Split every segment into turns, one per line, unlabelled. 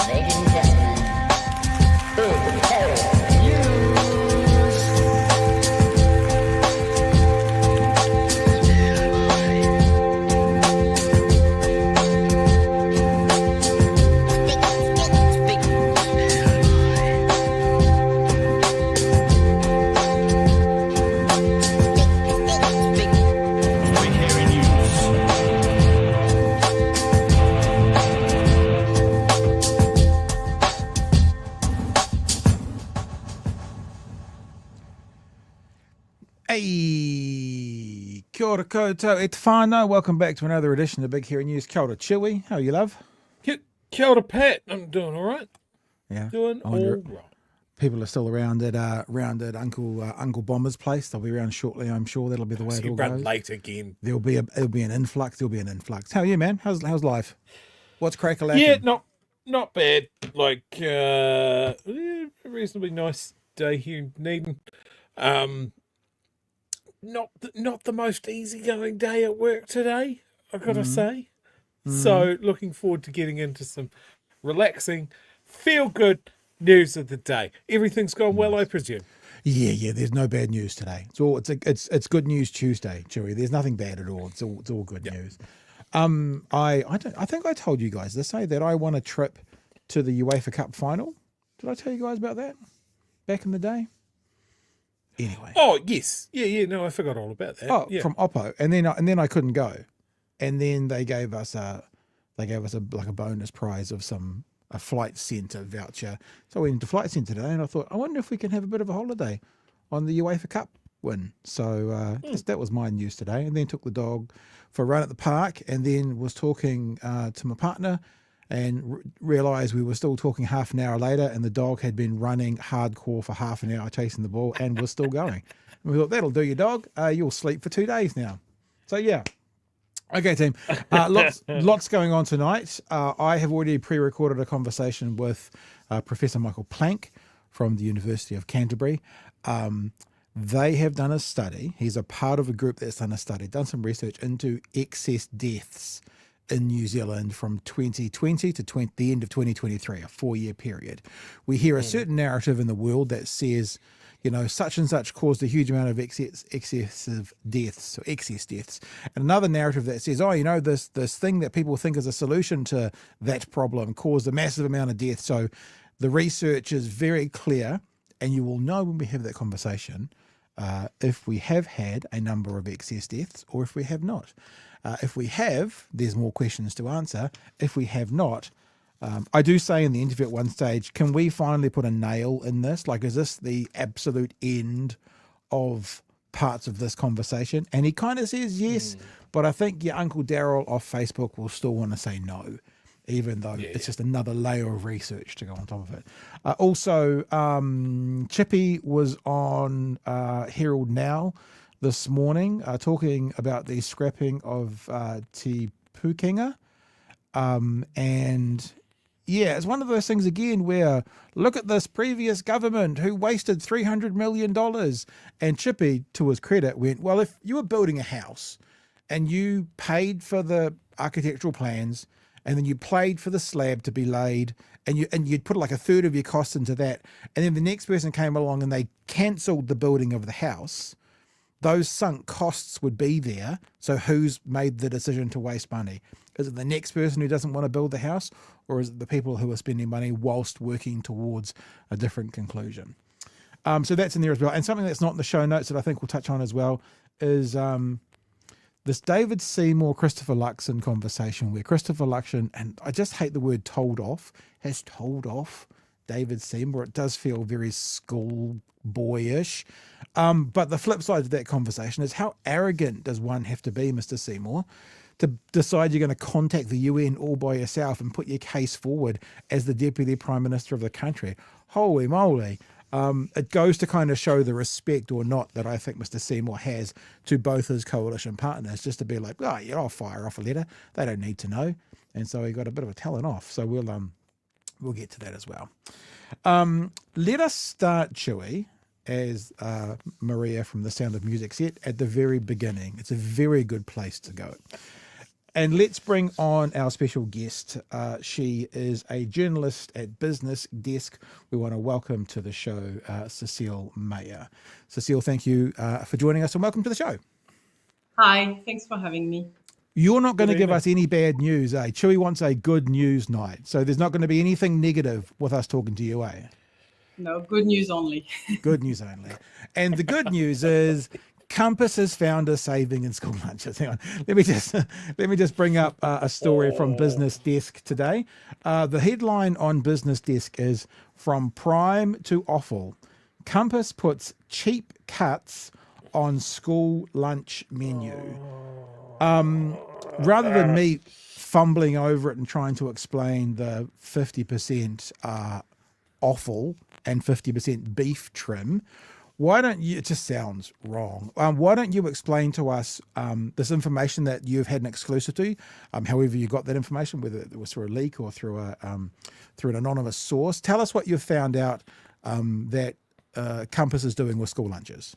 Ladies and gentlemen, Big Herald News.
Hey, kia ora koutou e te whānau. Welcome back to another edition of Big Hero News. Kia ora Chewy. How are you, love?
Kia ora, Pat. I'm doing all right.
Yeah.
Doing
I wonder-
all right.
People are still around at Uncle Bomber's place. They'll be around shortly, I'm sure. That'll be the way
So
it
you
all
run
goes.
late again.
There'll be an influx. How are you, man? How's life? What's crack-a-lacking?
Yeah, not bad. Like a reasonably nice day here in Dunedin. Not the most easygoing day at work today, I gotta say. So looking forward to getting into some relaxing, feel good news of the day. Everything's gone well, I presume.
Yeah. There's no bad news today. It's good news Tuesday, Chewy. There's nothing bad at all. It's all good news. I think I told you guys this, that I won a trip to the UEFA Cup final. Did I tell you guys about that back in the day? Anyway.
Oh yes, yeah. No, I forgot all about that.
Oh,
yeah.
from Oppo, and then I couldn't go, and then they gave us a bonus prize of a flight centre voucher. So I went into flight centre today, and I thought, I wonder if we can have a bit of a holiday on the UEFA Cup win. So that was my news today, and then took the dog for a run at the park, and then was talking to my partner, and realised we were still talking half an hour later, and the dog had been running hardcore for half an hour chasing the ball and was still going. And we thought, that'll do you, dog. You'll sleep for 2 days now. So yeah. Okay, team. Lots going on tonight. I have already pre-recorded a conversation with Professor Michael Plank from the University of Canterbury. They have done a study. He's a part of a group that's done a study, done some research into excess deaths in New Zealand from 2020 to the end of 2023, a 4-year period. We hear a certain narrative in the world that says, such and such caused a huge amount of excessive deaths, or excess deaths. And another narrative that says, this thing that people think is a solution to that problem caused a massive amount of death. So the research is very clear, and you will know when we have that conversation if we have had a number of excess deaths or if we have not. If we have, there's more questions to answer. If we have not, I do say in the interview at one stage, can we finally put a nail in this? Like, is this the absolute end of parts of this conversation? And he kind of says yes, but I think your Uncle Daryl off Facebook will still want to say no, even though it's just another layer of research to go on top of it. Also, Chippy was on Herald Now this morning, talking about the scrapping of Te Pukenga. And yeah, it's one of those things again where look at this previous government who wasted $300 million. And Chippy, to his credit, went, well, if you were building a house and you paid for the architectural plans and then you paid for the slab to be laid and you'd put like a third of your costs into that, and then the next person came along and they cancelled the building of the house, those sunk costs would be there. So who's made the decision to waste money? Is it the next person who doesn't want to build the house, or is it the people who are spending money whilst working towards a different conclusion? So that's in there as well. And something that's not in the show notes that I think we'll touch on as well is this David Seymour, Christopher Luxon conversation where Christopher Luxon, and I just hate the word told off, has told off David Seymour. It does feel very schoolboyish. But the flip side of that conversation is how arrogant does one have to be, Mr. Seymour, to decide you're going to contact the UN all by yourself and put your case forward as the Deputy Prime Minister of the country? Holy moly. It goes to kind of show the respect or not that I think Mr. Seymour has to both his coalition partners, just to be like, oh, yeah, I'll fire off a letter. They don't need to know. And so he got a bit of a telling off. So we'll get to that as well. Let us start, Chewy, as Maria from The Sound of Music said, at the very beginning. It's a very good place to go. And let's bring on our special guest. She is a journalist at Business Desk. We want to welcome to the show Cecile Meier. Cecile, thank you for joining us and welcome to the show.
Hi, thanks for having me.
You're not going to
Good
give
evening.
us any bad news, eh? Chewy wants a good news night. So there's not going to be anything negative with us talking to you, eh?
No, good news only.
Good news only. And the good news is Compass has found a saving in school lunches. Hang on. Let me just bring up a story from Business Desk today. The headline on Business Desk is "From Prime to Offal. Compass puts cheap cuts on school lunch menu." Rather than me fumbling over it and trying to explain the 50% offal and 50% beef trim, why don't you, it just sounds wrong. Why don't you explain to us this information that you've had an exclusive to, however you got that information, whether it was through a leak or through an anonymous source. Tell us what you've found out that Compass is doing with school lunches.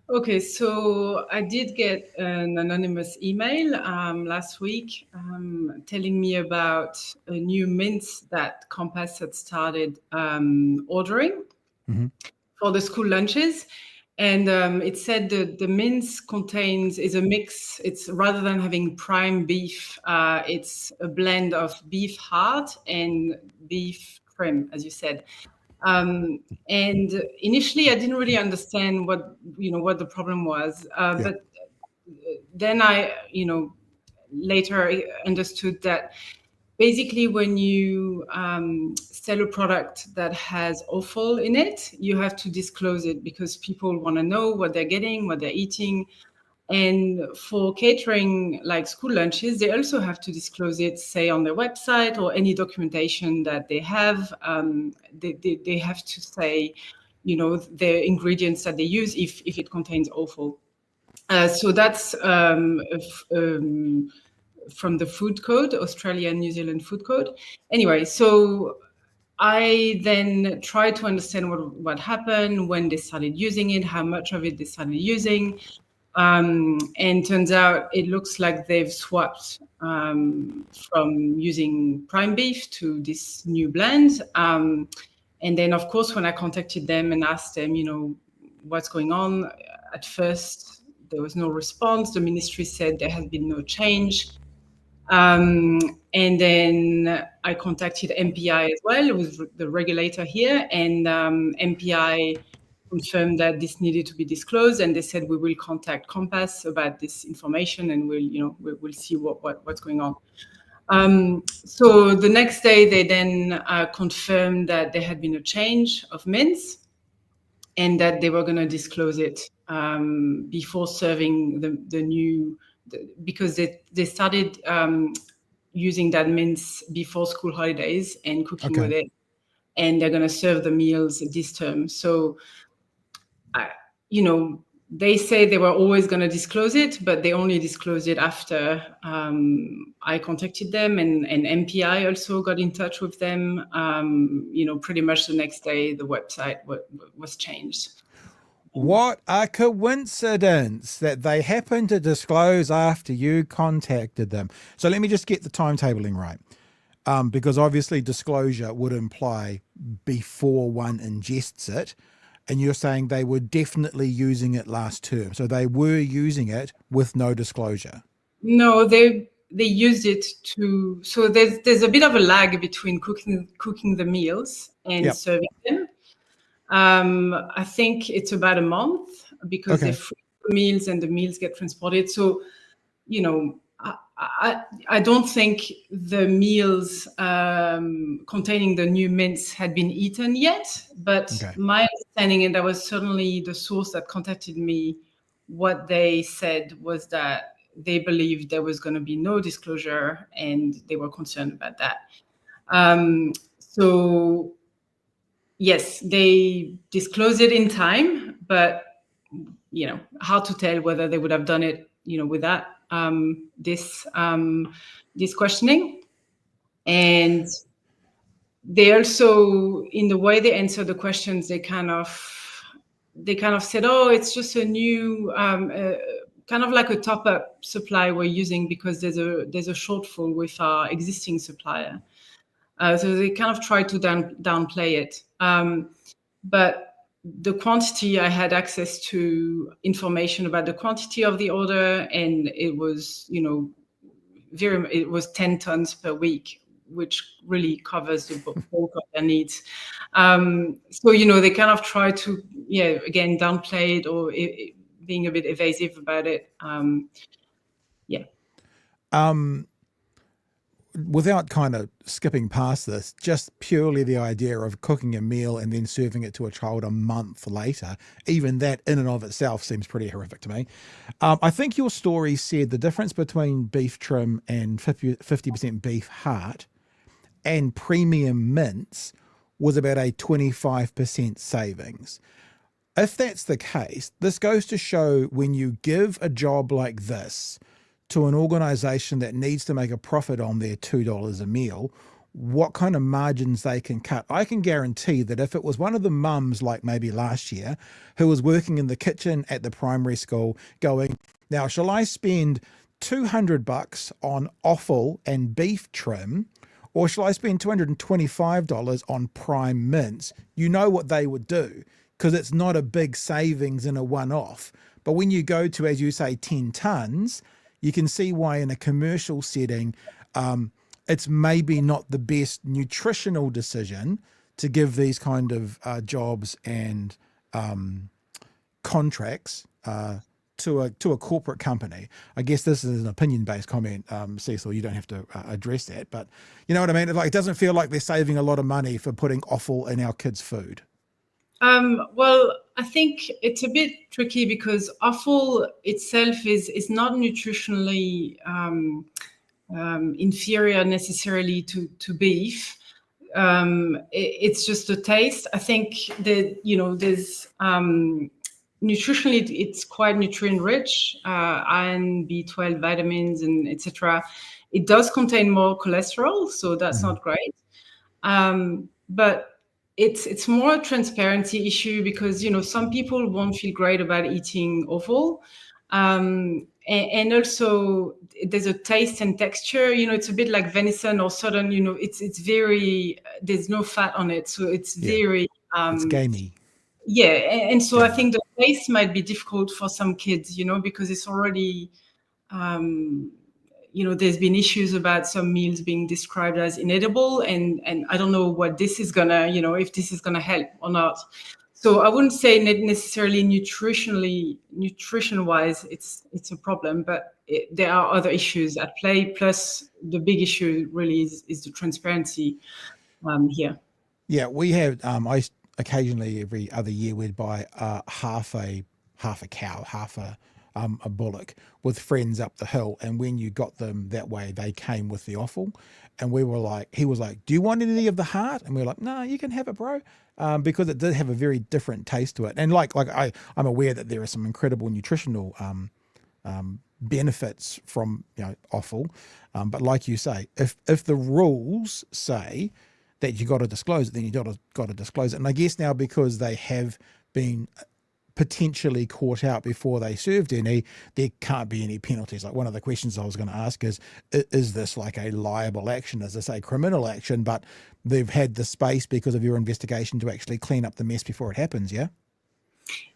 Okay, so I did get an anonymous email last week telling me about a new mince that Compass had started ordering for the school lunches. And it said that the mince is a mix. It's rather than having prime beef, it's a blend of beef heart and beef trim, as you said. And initially, I didn't really understand what the problem was. But then I, later understood that basically when you sell a product that has offal in it, you have to disclose it because people want to know what they're getting, what they're eating. And for catering, like school lunches, they also have to disclose it, say on their website or any documentation that they have. They have to say, the ingredients that they use if it contains offal. So that's from the food code, Australia and New Zealand food code. Anyway, so I then tried to understand what happened, when they started using it, how much of it they started using. And turns out it looks like they've swapped from using prime beef to this new blend. And then, of course, when I contacted them and asked them, what's going on, at first there was no response. The ministry said there has been no change. And then I contacted MPI as well, who was the regulator here, and MPI confirmed that this needed to be disclosed, and they said we will contact Compass about this information, and we'll see what's going on. So the next day, they then confirmed that there had been a change of mince, and that they were going to disclose it before serving the new, because they started using that mince before school holidays and cooking with it, and they're going to serve the meals this term. So they say they were always going to disclose it, but they only disclosed it after I contacted them, and MPI also got in touch with them. Pretty much the next day, the website was changed.
What a coincidence that they happened to disclose after you contacted them. So let me just get the timetabling right. Because obviously disclosure would imply before one ingests it. And you're saying they were definitely using it last term. So they were using it with no disclosure.
No, they used it to. So there's a bit of a lag between cooking the meals and serving them. I think it's about a month because they freeze the meals and the meals get transported. So, I don't think the meals containing the new mince had been eaten yet, but my understanding, and that was certainly the source that contacted me, what they said was that they believed there was going to be no disclosure and they were concerned about that. So yes, they disclosed it in time, but hard to tell whether they would have done it, without this questioning. And they also, in the way they answer the questions, they kind of said, oh, it's just a new kind of like a top-up supply we're using because there's a shortfall with our existing supplier. So they kind of try to downplay it. But the quantity, I had access to information about the quantity of the order, and it was, it was 10 tons per week, which really covers the bulk of their needs. So, they kind of try to, again, downplay it or being a bit evasive about it.
Without kind of skipping past this, just purely the idea of cooking a meal and then serving it to a child a month later, even that in and of itself seems pretty horrific to me. I think your story said the difference between beef trim and 50% beef heart and premium mince was about a 25% savings. If that's the case, this goes to show when you give a job like this to an organisation that needs to make a profit on their $2 a meal, what kind of margins they can cut. I can guarantee that if it was one of the mums, like maybe last year, who was working in the kitchen at the primary school going, now, shall I spend $200 on offal and beef trim, or shall I spend $225 on prime mince? You know what they would do, because it's not a big savings in a one-off. But when you go to, as you say, 10 tons, you can see why in a commercial setting, it's maybe not the best nutritional decision to give these kind of jobs and contracts to a corporate company. I guess this is an opinion-based comment, Cecil. You don't have to address that, but you know what I mean? Like, it doesn't feel like they're saving a lot of money for putting offal in our kids' food.
Well, I think it's a bit tricky because offal itself is not nutritionally inferior necessarily to beef. It's just a taste. I think that, there's nutritionally it's quite nutrient rich, iron, B12, vitamins, and etc. It does contain more cholesterol, so that's not great. But it's more a transparency issue because, some people won't feel great about eating offal. And also there's a taste and texture, it's a bit like venison or sudden, it's very, there's no fat on it. So it's very,
it's gamey.
Yeah. And so I think the taste might be difficult for some kids, because it's already, there's been issues about some meals being described as inedible, and I don't know what this is gonna, if this is gonna help or not. So I wouldn't say necessarily nutrition-wise, it's a problem, but there are other issues at play. Plus, the big issue really is the transparency here.
Yeah, we have. I occasionally every other year we'd buy half a cow, half a bullock with friends up the hill, and when you got them that way, they came with the offal, and we were like, he was like, do you want any of the heart? And we were like, no, you can have it, bro, because it did have a very different taste to it. And like I'm aware that there are some incredible nutritional benefits from offal, but like you say, if the rules say that you got to disclose it, then you got to disclose it. And I guess now, because they have been potentially caught out before they served any, there can't be any penalties. Like, one of the questions I was going to ask is this like a liable action, as I say, criminal action, but they've had the space because of your investigation to actually clean up the mess before it happens, yeah?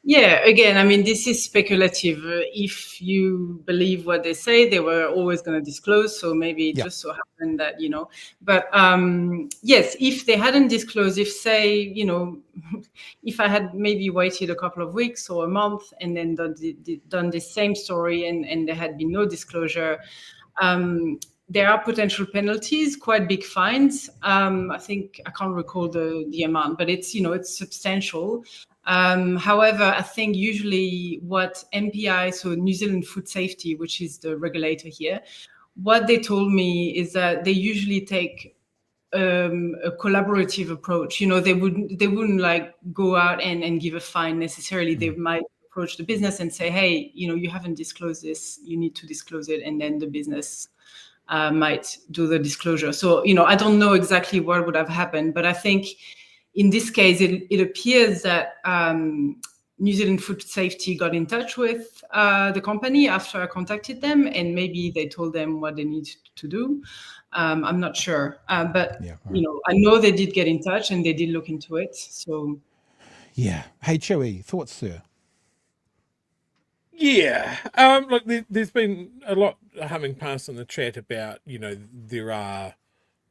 Yeah, again, I mean, this is speculative. If you believe what they say, they were always going to disclose. So maybe it just so happened that, but yes, if they hadn't disclosed, if say, if I had maybe waited a couple of weeks or a month and then done the same story and there had been no disclosure, there are potential penalties, quite big fines. I think I can't recall the amount, but it's, it's substantial. However, I think usually what MPI, so New Zealand Food Safety, which is the regulator here, what they told me is that they usually take a collaborative approach. They wouldn't like go out and give a fine necessarily. They might approach the business and say, hey, you haven't disclosed this, you need to disclose it, and then the business might do the disclosure. So, I don't know exactly what would have happened, but I think in this case, it appears that New Zealand Food Safety got in touch with the company after I contacted them, and maybe they told them what they need to do. I'm not sure, but
Yeah, right.
I know they did get in touch and they did look into it. So
Yeah. Hey, Chewy, thoughts, sir?
Yeah, look, there's been a lot humming past in the chat about, there are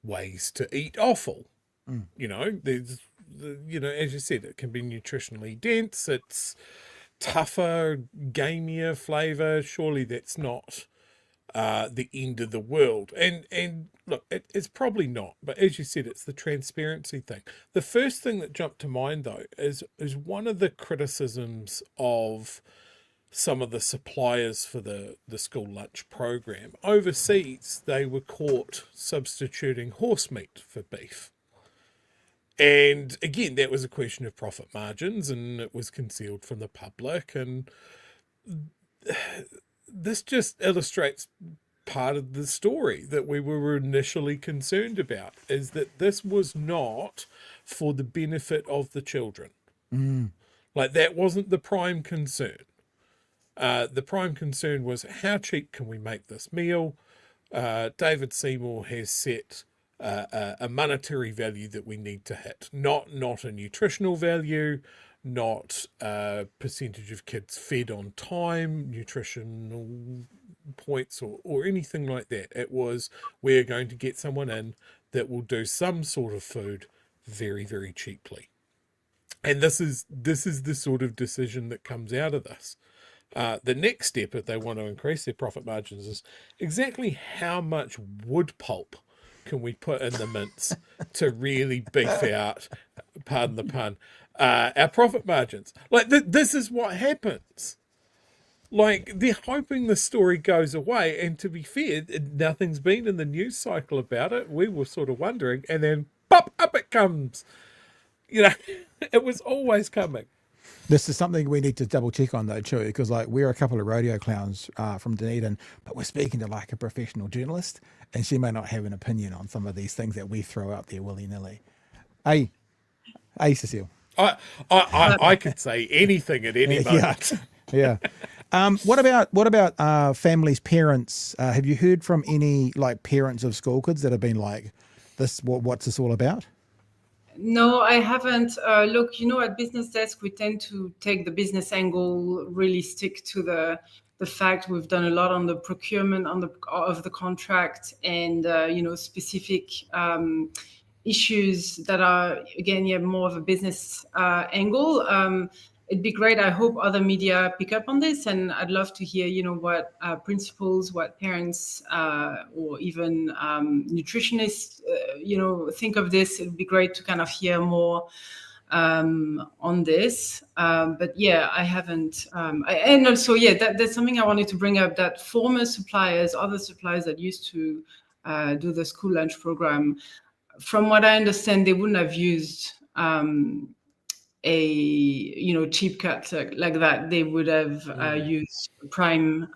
ways to eat offal. There's, as you said, it can be nutritionally dense. It's tougher, gamier flavor. Surely that's not the end of the world. And look, it's probably not. But as you said, it's the transparency thing. The first thing that jumped to mind though is one of the criticisms of some of the suppliers for the school lunch program. Overseas, they were caught substituting horse meat for beef. And again, that was a question of profit margins, and it was concealed from the public. And this just illustrates part of the story that we were initially concerned about, is that this was not for the benefit of the children. Like, that wasn't the prime concern. The prime concern was, how cheap can we make this meal? David Seymour has set a monetary value that we need to hit, not a nutritional value, not a percentage of kids fed on time, nutritional points or anything like that. It was, we're going to get someone in that will do some sort of food very, very cheaply. And this is the sort of decision that comes out of this. The next step, if they want to increase their profit margins, is exactly how much wood pulp can we put in the mince to really beef out, pardon the pun, our profit margins. Like, this is what happens. Like, they're hoping the story goes away, and to be fair, nothing's been in the news cycle about it. We were sort of wondering, and then pop, up it comes. It was always coming.
This is something we need to double check on though, Chewy, because like we're a couple of rodeo clowns from Dunedin, but we're speaking to like a professional journalist, and she may not have an opinion on some of these things that we throw out there willy nilly. Hey, Cecile.
I could say anything at any moment.
Yeah. What about families, parents? Have you heard from any like parents of school kids that have been like, this? What's this all about?
No, I haven't. Look, at Business Desk, we tend to take the business angle, really stick to the fact we've done a lot on the procurement of the contract and, specific issues that are, again, more of a business angle. It'd be great. I hope other media pick up on this, and I'd love to hear, what principals, what parents, or even nutritionists, think of this. It'd be great to kind of hear more on this. But yeah, I haven't. And also, that's something I wanted to bring up. That former suppliers, other suppliers that used to do the school lunch program, from what I understand, they wouldn't have used a cheap cut like that. They would have used prime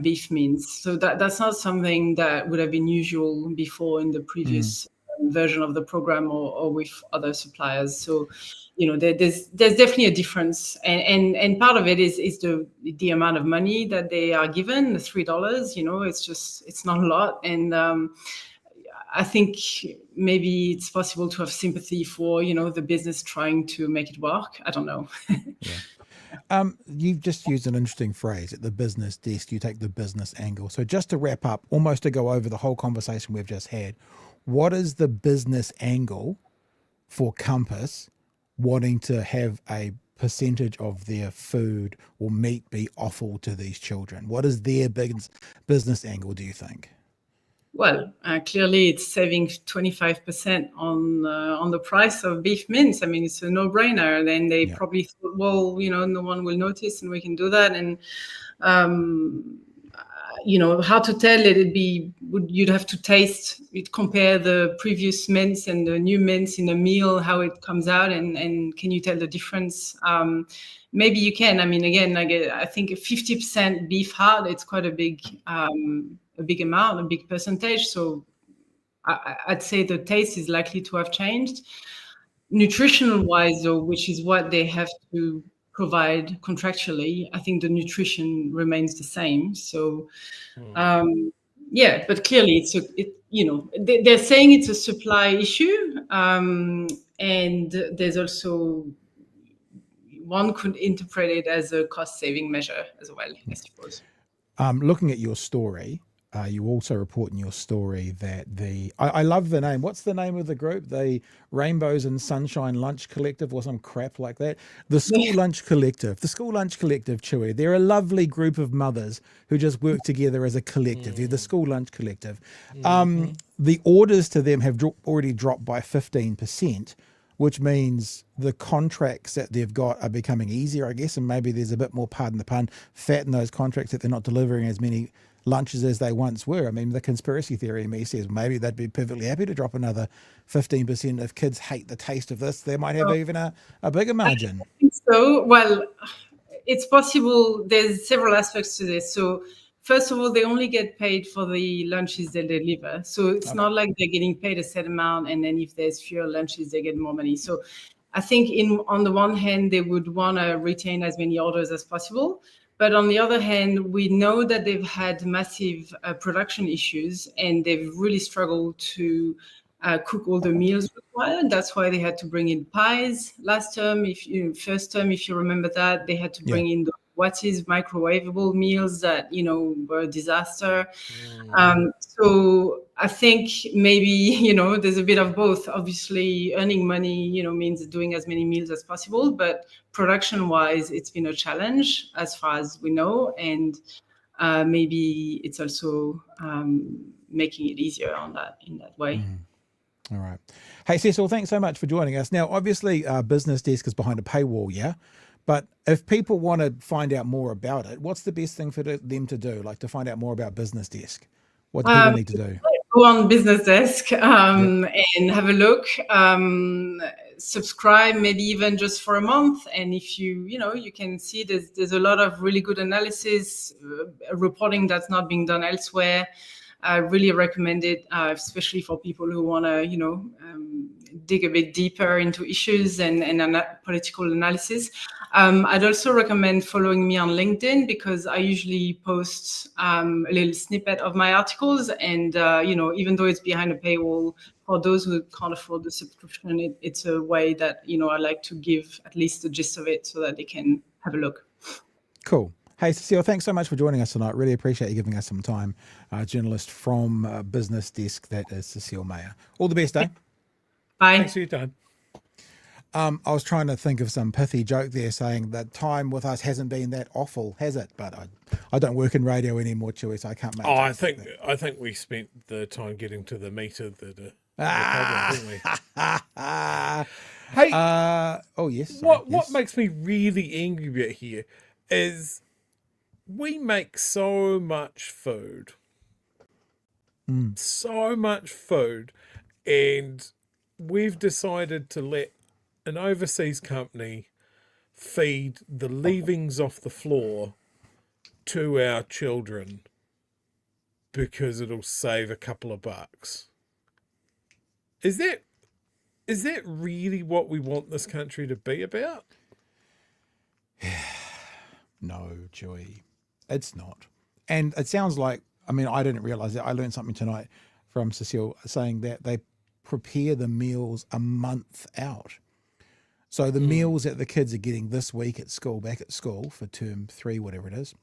beef mince. So that's not something that would have been usual before in the previous version of the program or with other suppliers. So there's definitely a difference, and part of it is the amount of money that they are given, the $3. It's not a lot, and I think maybe it's possible to have sympathy for, the business trying to make it work. I don't know.
Yeah. You've just used an interesting phrase at the business desk. You take the business angle. So just to wrap up, almost to go over the whole conversation we've just had, what is the business angle for Compass wanting to have a percentage of their food or meat be offal to these children? What is their business angle, do you think?
Well, clearly it's saving 25% on the price of beef mince. I mean, it's a no-brainer. Then they probably thought, well, no one will notice, and we can do that. And how to tell it? You'd have to taste it, compare the previous mince and the new mince in a meal, how it comes out, and can you tell the difference? Maybe you can. I mean, again, I think 50% beef heart, it's quite a big amount, a big percentage. So I'd say the taste is likely to have changed. nutritional wise, though, which is what they have to provide contractually, I think the nutrition remains the same. So, yeah, but clearly they're saying it's a supply issue, and there's also, one could interpret it as a cost-saving measure as well, I suppose.
Looking at your story, you also report in your story that I love the name. What's the name of the group? The Rainbows and Sunshine Lunch Collective or some crap like that. The School Lunch Collective. The School Lunch Collective, Chewy. They're a lovely group of mothers who just work together as a collective. They're the School Lunch Collective. The orders to them have already dropped by 15%. Which means the contracts that they've got are becoming easier, I guess, and maybe there's a bit more, pardon the pun, fat in those contracts that they're not delivering as many lunches as they once were. I mean, the conspiracy theory in me says maybe they'd be perfectly happy to drop another 15% if kids hate the taste of this. They might have even a bigger margin.
I think so. Well, it's possible. There's several aspects to this. So first of all, they only get paid for the lunches they deliver. So it's not like they're getting paid a set amount, and then if there's fewer lunches, they get more money. So I think on the one hand, they would want to retain as many orders as possible. But on the other hand, we know that they've had massive production issues, and they've really struggled to cook all the meals required. That's why they had to bring in pies last term. First term, if you remember that, they had to bring in the microwavable meals that were a disaster. So I think maybe there's a bit of both. Obviously, earning money means doing as many meals as possible, but production wise, it's been a challenge as far as we know, and maybe it's also making it easier in that way.
All right. Hey, Cecil, thanks so much for joining us. Now, obviously, Business Desk is behind a paywall, yeah? But if people want to find out more about it, what's the best thing for them to do? Like to find out more about Business Desk? What do people need to do?
Go on Business Desk and have a look. Subscribe, maybe even just for a month. And if you can see there's a lot of really good analysis, reporting that's not being done elsewhere. I really recommend it, especially for people who want to, dig a bit deeper into issues and political analysis. I'd also recommend following me on LinkedIn, because I usually post a little snippet of my articles. And, even though it's behind a paywall, for those who can't afford the subscription, it's a way that, I like to give at least the gist of it so that they can have a look.
Cool. Hey, Cecile, thanks so much for joining us tonight. Really appreciate you giving us some time. Journalist from Business Desk, that is Cecile Mayer. All the best, eh?
Bye.
Thanks for your time.
I was trying to think of some pithy joke there saying that time with us hasn't been that awful, has it? But I don't work in radio anymore, Chewy, so I can't make
I think we spent the time getting to the meat of the problem, didn't we? Hey,
oh yes.
What makes me really angry here is we make so much food, and we've decided to let an overseas company feed the leavings off the floor to our children because it'll save a couple of bucks. Is that really what we want this country to be about?
No, Joey, it's not. And it sounds like, I didn't realize that. I learned something tonight from Cecile saying that they prepare the meals a month out. So the meals that the kids are getting this week at school, back at school for term 3, whatever it is,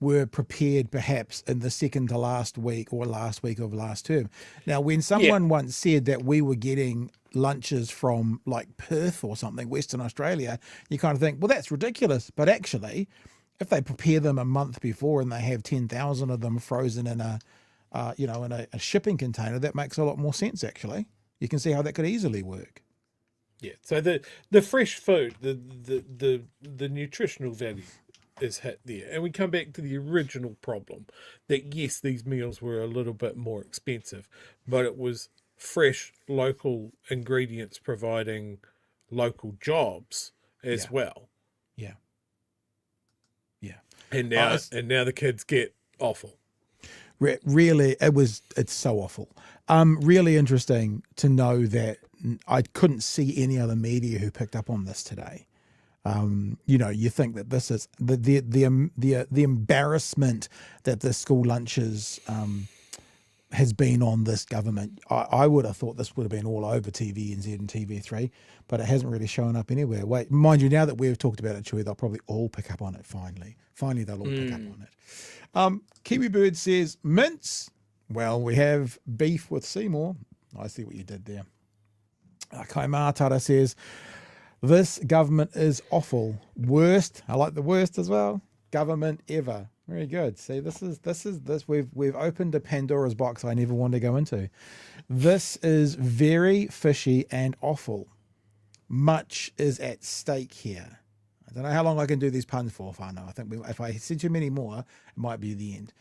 were prepared perhaps in the second to last week or last week of last term. Now, when someone once said that we were getting lunches from like Perth or something, Western Australia, you kind of think, well, that's ridiculous. But actually, if they prepare them a month before and they have 10,000 of them frozen in a shipping container, that makes a lot more sense, actually. You can see how that could easily work.
Yeah, so the fresh food, the nutritional value is hit there. And we come back to the original problem that, yes, these meals were a little bit more expensive, but it was fresh, local ingredients providing local jobs as well.
Yeah. Yeah.
And now the kids get awful.
Really, it's so awful. Really interesting to know that I couldn't see any other media who picked up on this today. You think that this is the embarrassment that the school lunches has been on this government. I would have thought this would have been all over TVNZ and TV3, but it hasn't really shown up anywhere. Wait, mind you, now that we've talked about it, Chewie, they'll probably all pick up on it finally. Finally, they'll all pick up on it. Kiwi Bird says, mince. Well, we have beef with Seymour. I see what you did there. Kai Mātara says, this government is awful. Worst. I like the worst as well. Government ever. Very good. See, this is we've opened a Pandora's box I never wanted to go into. This is very fishy and awful. Much is at stake here. I don't know how long I can do these puns for, Whānau. I think if I said too many more, it might be the end.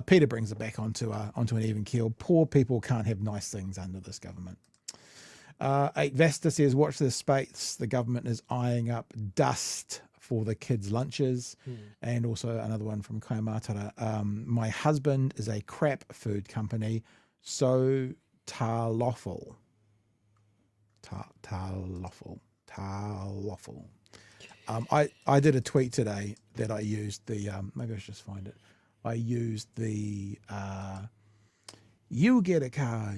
Peter brings it back onto an even keel. Poor people can't have nice things under this government. 8 Vesta says, watch this space. The government is eyeing up dust for the kids' lunches. And also another one from Kai Mātara. My husband is a crap food company, so Offal. I did a tweet today that I used the, maybe I should just find it. I used the, you get a car,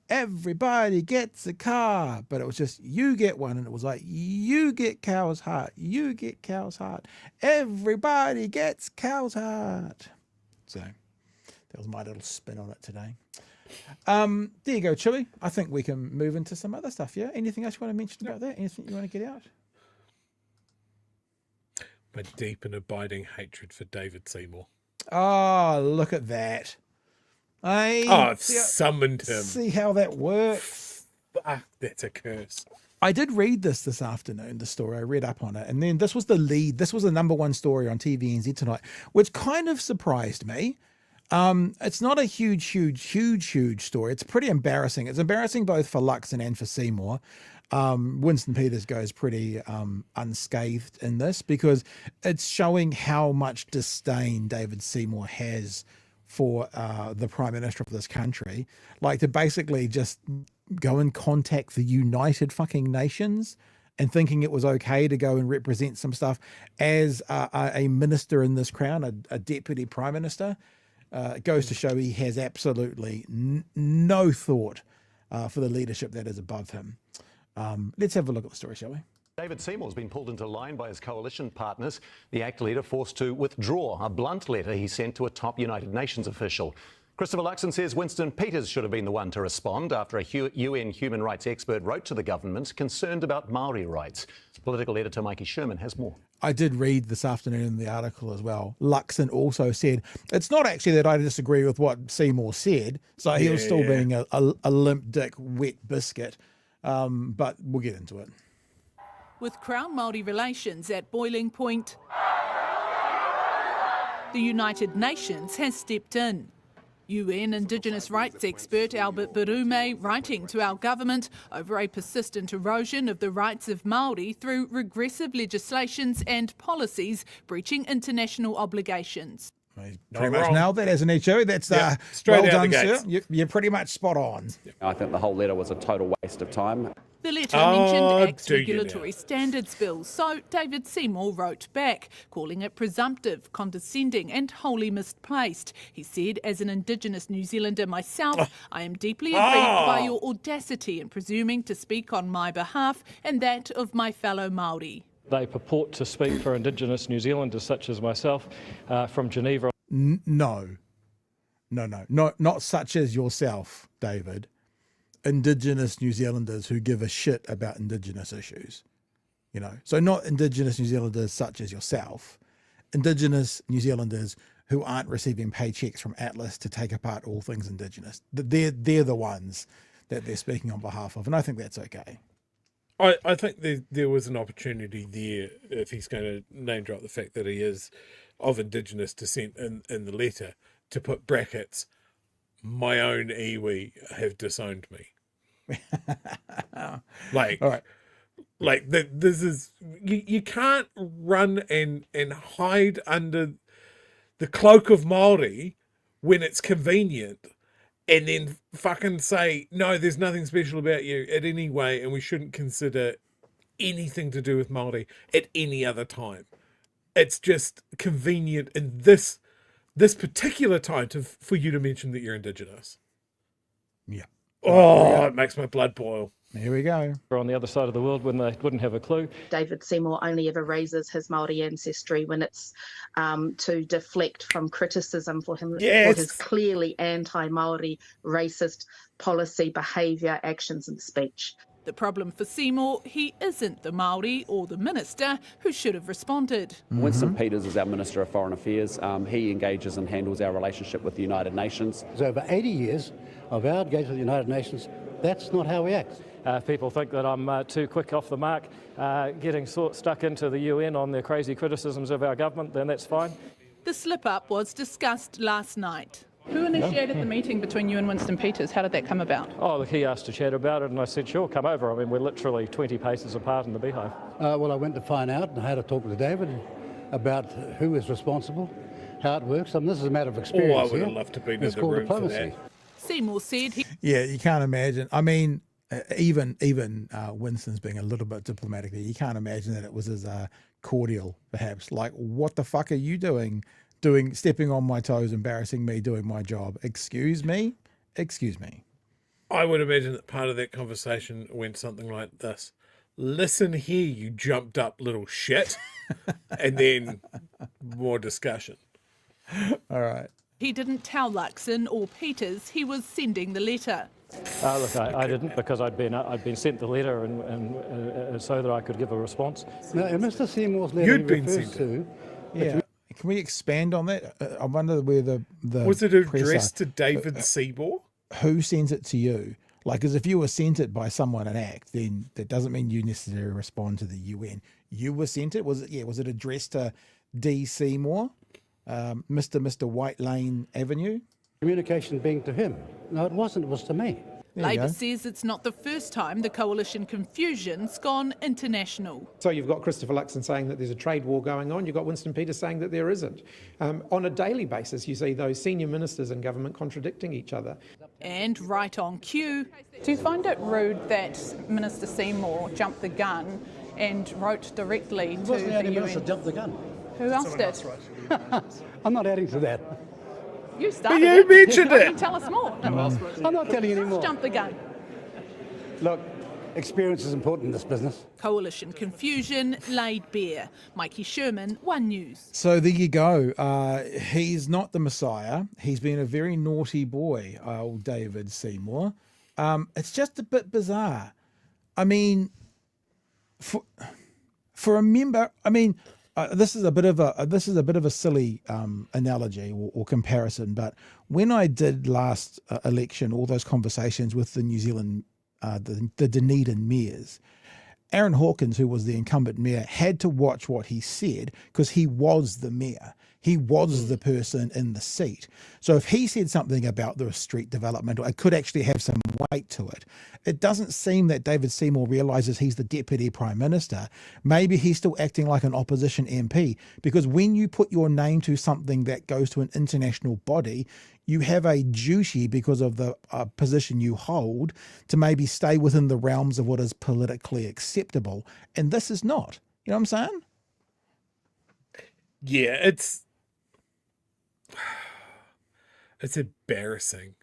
everybody gets a car. But it was just, you get one. And it was like, you get cow's heart, everybody gets cow's heart. So that was my little spin on it today. There you go, Chili. I think we can move into some other stuff, yeah? Anything else you want to mention about that? Anything you want to get out?
My deep and abiding hatred for David Seymour.
Oh, look at that.
I've summoned him.
See how that works?
That's a curse.
I did read this afternoon, the story. I read up on it. And then this was the lead. This was the number one story on TVNZ tonight, which kind of surprised me. It's not a huge story. It's pretty embarrassing. It's embarrassing both for Luxon and for Seymour. Winston Peters goes pretty unscathed in this because it's showing how much disdain David Seymour has for the Prime Minister of this country. Like to basically just go and contact the United fucking Nations and thinking it was okay to go and represent some stuff as a minister in this crown, a deputy Prime Minister. It goes to show he has absolutely no thought for the leadership that is above him. Let's have a look at the story, shall we?
David Seymour has been pulled into line by his coalition partners. The ACT leader forced to withdraw a blunt letter he sent to a top United Nations official. Christopher Luxon says Winston Peters should have been the one to respond after a UN human rights expert wrote to the government concerned about Maori rights. Political editor Mikey Sherman has more.
I did read this afternoon in the article as well. Luxon also said, it's not actually that I disagree with what Seymour said. So he was still being a limp dick, wet biscuit. But we'll get into it.
With Crown Māori relations at boiling point, the United Nations has stepped in. UN Indigenous rights expert Albert Barume writing to our government over a persistent erosion of the rights of Māori through regressive legislations and policies breaching international obligations.
He's pretty much nailed that, hasn't he, Joe? That's
straight
well
out
done,
the
sir.
gates.
You're pretty much spot on.
I think the whole letter was a total waste of time.
The letter mentioned ACT's
do you
regulatory standards bill, so David Seymour wrote back, calling it presumptive, condescending and wholly misplaced. He said, as an Indigenous New Zealander myself, I am deeply aggrieved by your audacity in presuming to speak on my behalf and that of my fellow Māori.
They purport to speak for Indigenous New Zealanders such as myself from Geneva.
No, not such as yourself, David. Indigenous New Zealanders who give a shit about Indigenous issues, so not Indigenous New Zealanders such as yourself, Indigenous New Zealanders who aren't receiving paychecks from Atlas to take apart all things Indigenous. They're the ones that they're speaking on behalf of, and I think that's okay.
I think there was an opportunity there, if he's going to name drop the fact that he is of Indigenous descent in the letter, to put brackets, my own iwi have disowned me. Like, all right. Like this is, you can't run and hide under the cloak of Māori when it's convenient and then fucking say, no, there's nothing special about you at any way, and we shouldn't consider anything to do with Māori at any other time. It's just convenient in this particular time for you to mention that you're Indigenous.
Yeah.
Oh, it makes my blood boil.
There we go.
We're on the other side of the world when they wouldn't have a clue.
David Seymour only ever raises his Māori ancestry when it's to deflect from criticism for him for his clearly anti-Māori racist policy, behaviour, actions and speech.
The problem for Seymour, he isn't the Māori or the minister who should have responded.
Winston Peters is our Minister of Foreign Affairs. He engages and handles our relationship with the United Nations.
So over 80 years of our engagement with the United Nations, that's not how we act.
People think that I'm too quick off the mark, getting stuck into the UN on their crazy criticisms of our government, then that's fine.
The slip-up was discussed last night.
Who initiated the meeting between you and Winston Peters? How did that come about?
Oh, look, he asked to chat about it, and I said, sure, come over. I mean, we're literally 20 paces apart in the beehive.
Well, I went to find out and I had a talk with David about who is responsible, how it works. I mean, this is a matter of experience.
Oh, I would
here.
have loved to be in
It's
the
called
room for
diplomacy.
that.
Seymour said he...
Yeah, you can't imagine. I mean, even Winston's being a little bit diplomatic there. You can't imagine that it was as cordial, perhaps. Like, what the fuck are you doing, stepping on my toes, embarrassing me, doing my job? Excuse me? Excuse me.
I would imagine that part of that conversation went something like this. Listen here, you jumped up little shit. And then more discussion.
All right.
He didn't tell Luxon or Peters he was sending the letter.
Look, I didn't, because I'd been sent the letter and so that I could give a response.
Now, in Mr. Seymour's letter,
You'd been
refers
sent
to...
Yeah. Can we expand on that? I wonder where the
was it
press
addressed
are.
to David Seymour?
Who sends it to you? Like, as if you were sent it by someone an act, then that doesn't mean you necessarily respond to the UN. You were sent it. Was it addressed to D. Seymour, Mr. White Lane Avenue?
Communication being to him. No, it wasn't. It was to me.
There you
Labor
go.
says it's not the first time the coalition confusion's gone international.
So you've got Christopher Luxon saying that there's a trade war going on. You've got Winston Peters saying that there isn't. On a daily basis, you see those senior ministers in government contradicting each other.
And right on cue,
Do you find it rude that Minister Seymour jumped the gun and wrote directly to
Wasn't the
the
only minister
UN?
jumped the gun.
Who else did?
I'm not adding to that.
You started
you
it.
mentioned
Can
it.
you tell us more?
I'm not telling you anymore.
Jump the gun.
Look, experience is important in this business.
coalition confusion laid bare. Mikey Sherman, One News.
So there you go. He's not the Messiah. He's been a very naughty boy, old David Seymour. It's just a bit bizarre. I mean, for a member, I mean, this is a bit of a silly analogy or comparison. But when I did last election, all those conversations with the New Zealand, the Dunedin mayors, Aaron Hawkins, who was the incumbent mayor, had to watch what he said because he was the mayor. He was the person in the seat. So if he said something about the street development, it could actually have some weight to it. It doesn't seem that David Seymour realises he's the Deputy Prime Minister. Maybe he's still acting like an opposition MP, because when you put your name to something that goes to an international body, you have a duty, because of the position you hold, to maybe stay within the realms of what is politically acceptable. And this is not. You know what I'm saying?
Yeah, it's embarrassing.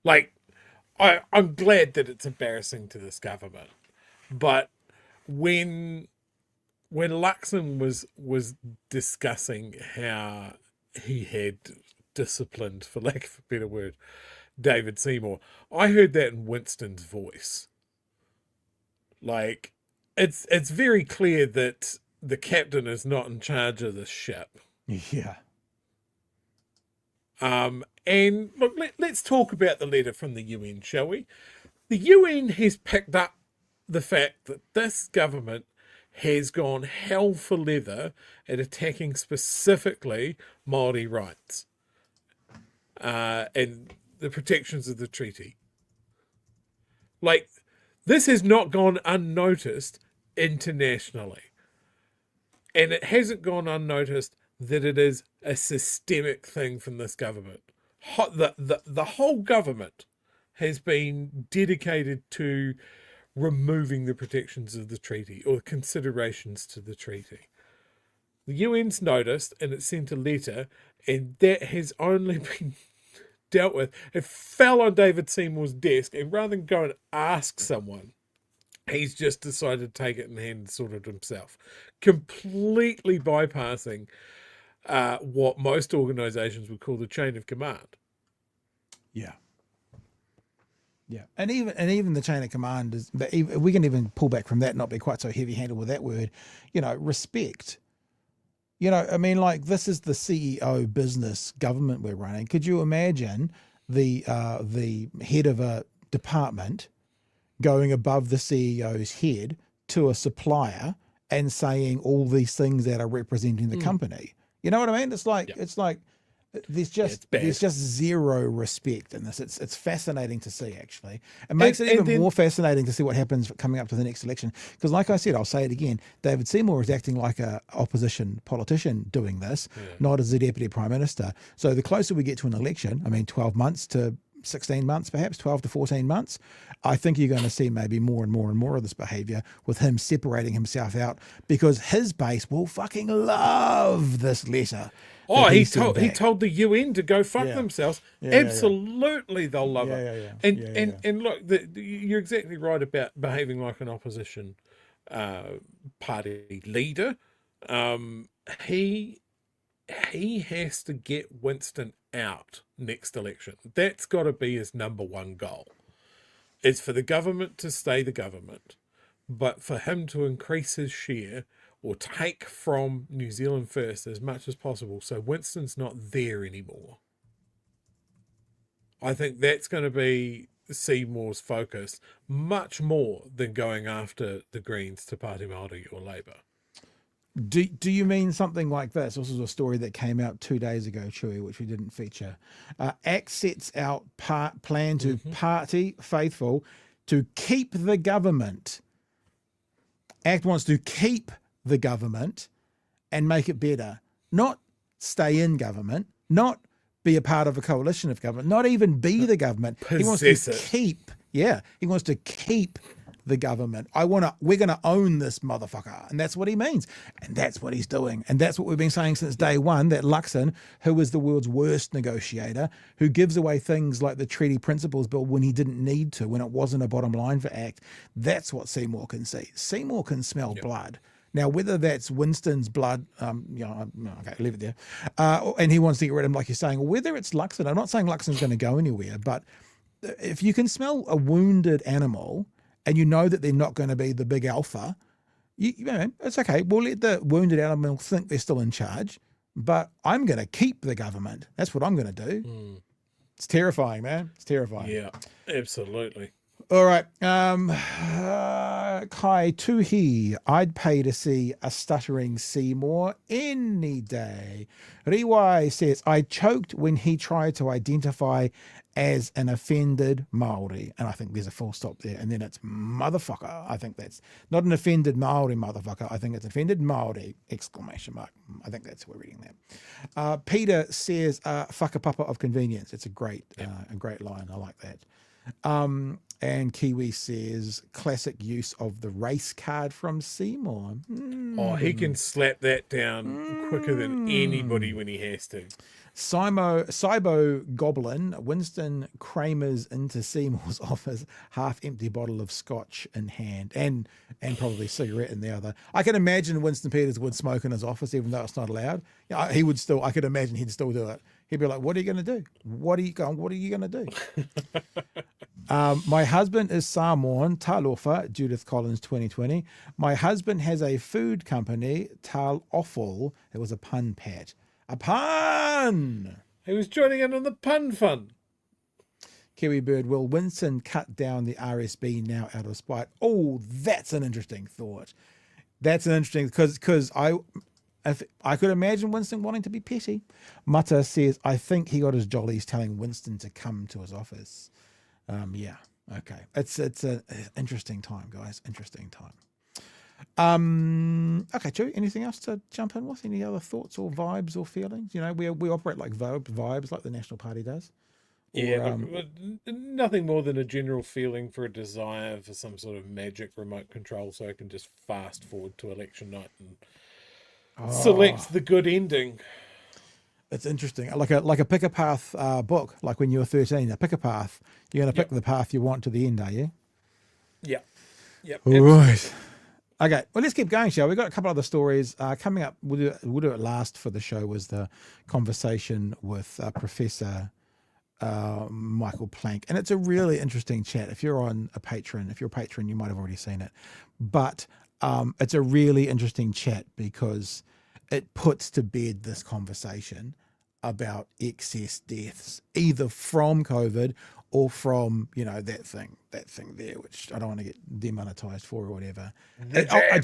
Like, I'm glad that it's embarrassing to this government, but when Luxon was discussing how he had disciplined, for lack of a better word, David Seymour, I heard that in Winston's voice. Like, it's very clear that the captain is not in charge of this ship.
Yeah.
And look, let's talk about the letter from the UN, shall we? The UN has picked up the fact that this government has gone hell for leather at attacking specifically Māori rights and the protections of the treaty. Like, this has not gone unnoticed internationally. And it hasn't gone unnoticed that it is a systemic thing from this government. the whole government has been dedicated to removing the protections of the treaty or considerations to the treaty. The UN's noticed and it sent a letter, and that has only been dealt with. It fell on David Seymour's desk, and rather than go and ask someone, he's just decided to take it in hand and sort it himself, completely bypassing what most organisations would call the chain of command.
Yeah. Yeah, and even the chain of command is. But we can even pull back from that, not be quite so heavy-handed with that word. Respect. I mean, like, this is the CEO business government we're running. Could you imagine the head of a department going above the CEO's head to a supplier and saying all these things that are representing the company? You know what I mean? It's like there's just zero respect in this. It's fascinating to see, actually. It makes it even more fascinating to see what happens coming up to the next election. Because like I said, I'll say it again, David Seymour is acting like a opposition politician doing this, not as the Deputy Prime Minister. So the closer we get to an election, 12 months to 16 months, perhaps 12 to 14 months, I think you're going to see maybe more and more and more of this behaviour with him separating himself out, because his base will fucking love this letter.
Oh, he told the UN to go fuck themselves. Absolutely, they'll love it. And look, you're exactly right about behaving like an opposition party leader. He has to get Winston out next election. That's got to be his number one goal. It's for the government to stay the government, but for him to increase his share or take from New Zealand First as much as possible, so Winston's not there anymore. I think that's going to be Seymour's focus, much more than going after the Greens, Te Pāti Māori or Labour.
Do you mean something like this? This was a story that came out 2 days ago, Chewy, which we didn't feature. ACT sets out plan to party faithful to keep the government. ACT wants to keep the government and make it better, not stay in government, not be a part of a coalition of government, not even be the government. He wants to keep. Yeah, he wants to keep the government. We're going to own this motherfucker. And that's what he means. And that's what he's doing. And that's what we've been saying since day one, that Luxon, who is the world's worst negotiator, who gives away things like the Treaty Principles Bill when he didn't need to, when it wasn't a bottom line for ACT, that's what Seymour can see. Seymour can smell blood. Now, whether that's Winston's blood, okay, leave it there, and he wants to get rid of him, like you're saying, or whether it's Luxon. I'm not saying Luxon's going to go anywhere, but if you can smell a wounded animal and you know that they're not going to be the big alpha, it's okay. We'll let the wounded animal think they're still in charge, but I'm going to keep the government. That's what I'm going to do. It's terrifying, man. It's terrifying.
Yeah, absolutely.
All right. Kai Tuhi, I'd pay to see a stuttering Seymour any day. Riwai says, I choked when he tried to identify as an offended Māori. And I think there's a full stop there. And then it's motherfucker. I think that's not an offended Māori motherfucker. I think it's offended Māori, exclamation mark. I think that's, we're reading that. Peter says, whakapapa of convenience. It's a great line. I like that. And Kiwi says, classic use of the race card from Seymour.
Oh, he can slap that down quicker than anybody when he has to. Cybo
Goblin, Winston Kramer's into Seymour's office, half-empty bottle of scotch in hand, and probably cigarette in the other. I can imagine Winston Peters would smoke in his office, even though it's not allowed. He would still. I could imagine he'd still do it. He'd be like, "What are you going to do? What are you going to do?" My husband is Samoan, Talofa, Judith Collins 2020. My husband has a food company, Tal Offal. It was a pun, Pat. A pun!
He was joining in on the pun fun.
Kiwi Bird, will Winston cut down the RSB now out of spite? Oh, that's an interesting thought. That's an interesting, because I could imagine Winston wanting to be petty. Mata says, I think he got his jollies telling Winston to come to his office. Yeah, okay. It's an interesting time, guys. Interesting time. Okay, Chewy, anything else to jump in with? Any other thoughts or vibes or feelings? You know, we operate like vibes, like the National Party does.
Yeah, but nothing more than a general feeling for a desire for some sort of magic remote control so I can just fast forward to election night and select the good ending.
It's interesting, like a pick a path book, like when you were 13. A pick a path. You're going to pick the path you want to the end, are you?
Yeah. Yep.
All right. Okay, well, let's keep going, shall we? We've got a couple other stories coming up. We'll do it last for the show was the conversation with Professor Michael Plank, and it's a really interesting chat. If you're a patron, you might have already seen it, but it's a really interesting chat because it puts to bed this conversation about excess deaths, either from COVID or from, you know, that thing there, which I don't want to get demonetized for or whatever. It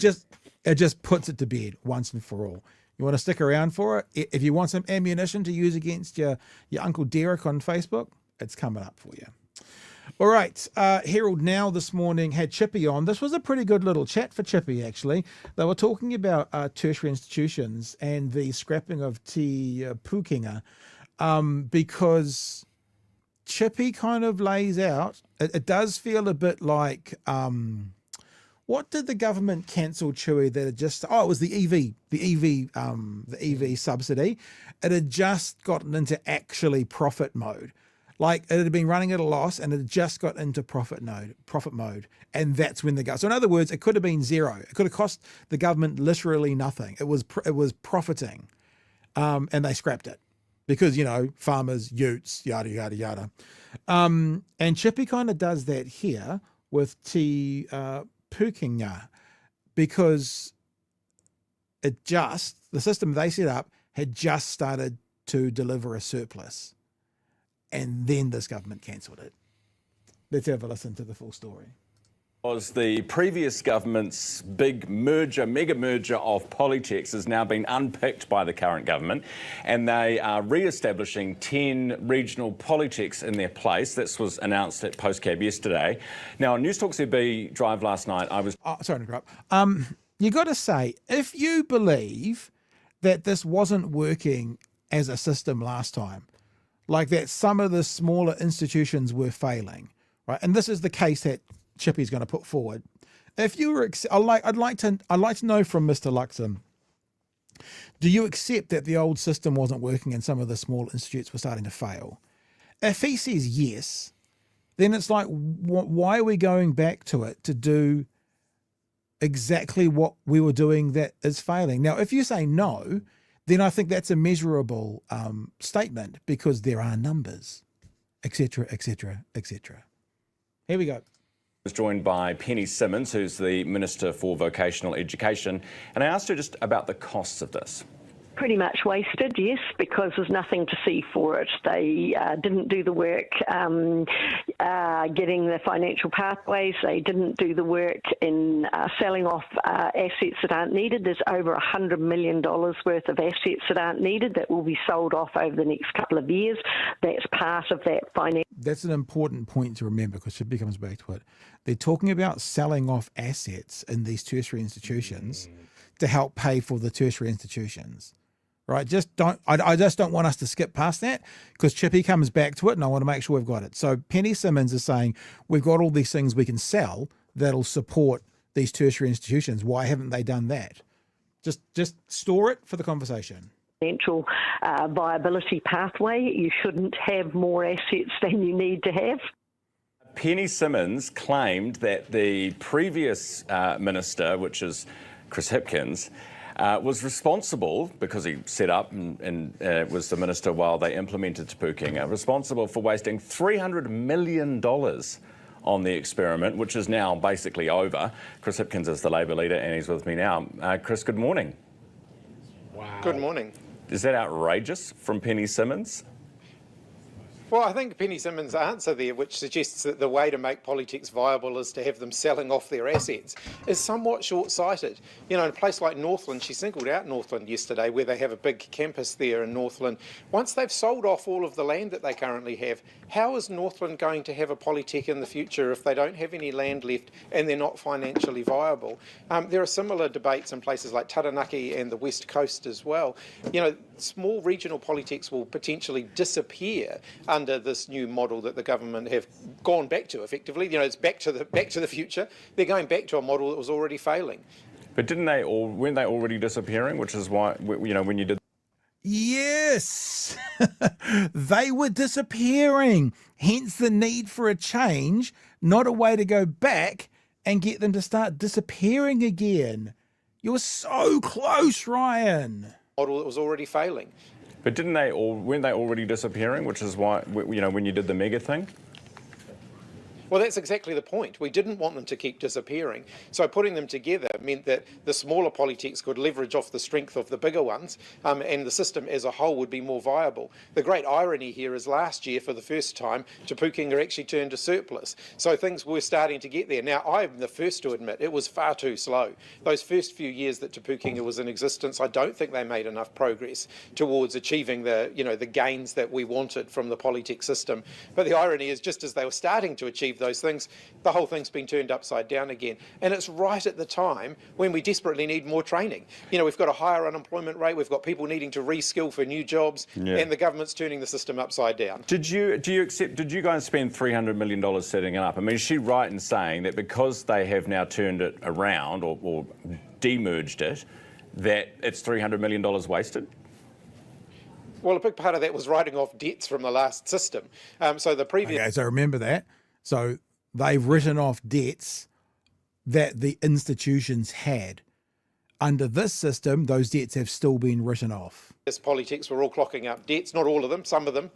just puts it to bed once and for all. You want to stick around for it? If you want some ammunition to use against your Uncle Derek on Facebook, it's coming up for you. All right. Herald Now this morning had Chippy on. This was a pretty good little chat for Chippy, actually. They were talking about tertiary institutions and the scrapping of Te Pukenga because Chippy kind of lays out, it does feel a bit like, what did the government cancel, Chewy, that had just, it was the EV subsidy. It had just gotten into actually profit mode. Like it had been running at a loss and it had just got into profit mode. And that's when so in other words, it could have been zero. It could have cost the government literally nothing. It was profiting. And they scrapped it because, you know, farmers, utes, yada, yada, yada. And Chippy kind of does that here with Te Pukenga because the system they set up had just started to deliver a surplus. And then this government cancelled it. Let's have a listen to the full story.
Was the previous government's big mega merger of Polytechs has now been unpicked by the current government, and they are re-establishing 10 regional Polytechs in their place. This was announced at Postcab yesterday. Now, on News Talk ZB Drive last night, I was...
sorry to interrupt. You got to say, if you believe that this wasn't working as a system last time, like that some of the smaller institutions were failing, right? And this is the case that Chippy's going to put forward. If you were, I'd like to know from Mr. Luxon, do you accept that the old system wasn't working and some of the small institutes were starting to fail? If he says yes, then it's like, why are we going back to it to do exactly what we were doing that is failing? Now, if you say no, then I think that's a measurable statement because there are numbers, etc., etc., etc. Here we go.
Was joined by Penny Simmons, who's the Minister for Vocational Education, and I asked her just about the costs of this.
Pretty much wasted, yes, because there's nothing to see for it. They didn't do the work getting the financial pathways. They didn't do the work in selling off assets that aren't needed. There's over $100 million worth of assets that aren't needed that will be sold off over the next couple of years. That's part of that finance.
That's an important point to remember because Chippy comes back to it. They're talking about selling off assets in these tertiary institutions to help pay for the tertiary institutions. Right, I just don't want us to skip past that because Chippy comes back to it and I want to make sure we've got it. So Penny Simmons is saying we've got all these things we can sell that'll support these tertiary institutions. Why haven't they done that? Just store it for the conversation.
Financial viability pathway. You shouldn't have more assets than you need to have.
Penny Simmons claimed that the previous minister, which is Chris Hipkins, was responsible, because he set up and was the minister while they implemented Te Pukenga, responsible for wasting $300 million on the experiment, which is now basically over. Chris Hipkins is the Labour leader and he's with me now. Chris, good morning.
Wow.
Good morning.
Is that outrageous from Penny Simmons?
Well, I think Penny Simmons' answer there, which suggests that the way to make politics viable is to have them selling off their assets, is somewhat short-sighted. You know, in a place like Northland, she singled out Northland yesterday, where they have a big campus there in Northland. Once they've sold off all of the land that they currently have, how is Northland going to have a polytech in the future if they don't have any land left and they're not financially viable? There are similar debates in places like Taranaki and the West Coast as well. You know, small regional polytechs will potentially disappear under this new model that the government have gone back to. Effectively, you know, it's back to the future. They're going back to a model that was already failing.
But weren't they already disappearing? Which is why, you know, when you did.
Yes, they were disappearing. Hence the need for a change, not a way to go back and get them to start disappearing again. You're so close, Ryan.
Model that was already failing.
But weren't they already disappearing? Which is why, you know, when you did the mega thing.
Well, that's exactly the point. We didn't want them to keep disappearing. So putting them together meant that the smaller polytechs could leverage off the strength of the bigger ones, and the system as a whole would be more viable. The great irony here is last year, for the first time, Te Pukenga actually turned a surplus. So things were starting to get there. Now, I'm the first to admit it was far too slow. Those first few years that Te Pukenga was in existence, I don't think they made enough progress towards achieving the gains that we wanted from the polytech system. But the irony is, just as they were starting to achieve those things, the whole thing's been turned upside down again. And it's right at the time when we desperately need more training. You know, we've got a higher unemployment rate, we've got people needing to reskill for new jobs, and the government's turning the system upside down. Did you
guys spend $300 million setting it up? I mean, is she right in saying that because they have now turned it around or demerged it, that it's $300 million wasted?
Well, a big part of that was writing off debts from the last system. So the previous...
Okay, so remember that. So they've written off debts that the institutions had. Under this system, those debts have still been written off.
Polytechs were all clocking up debts, not all of them, some of them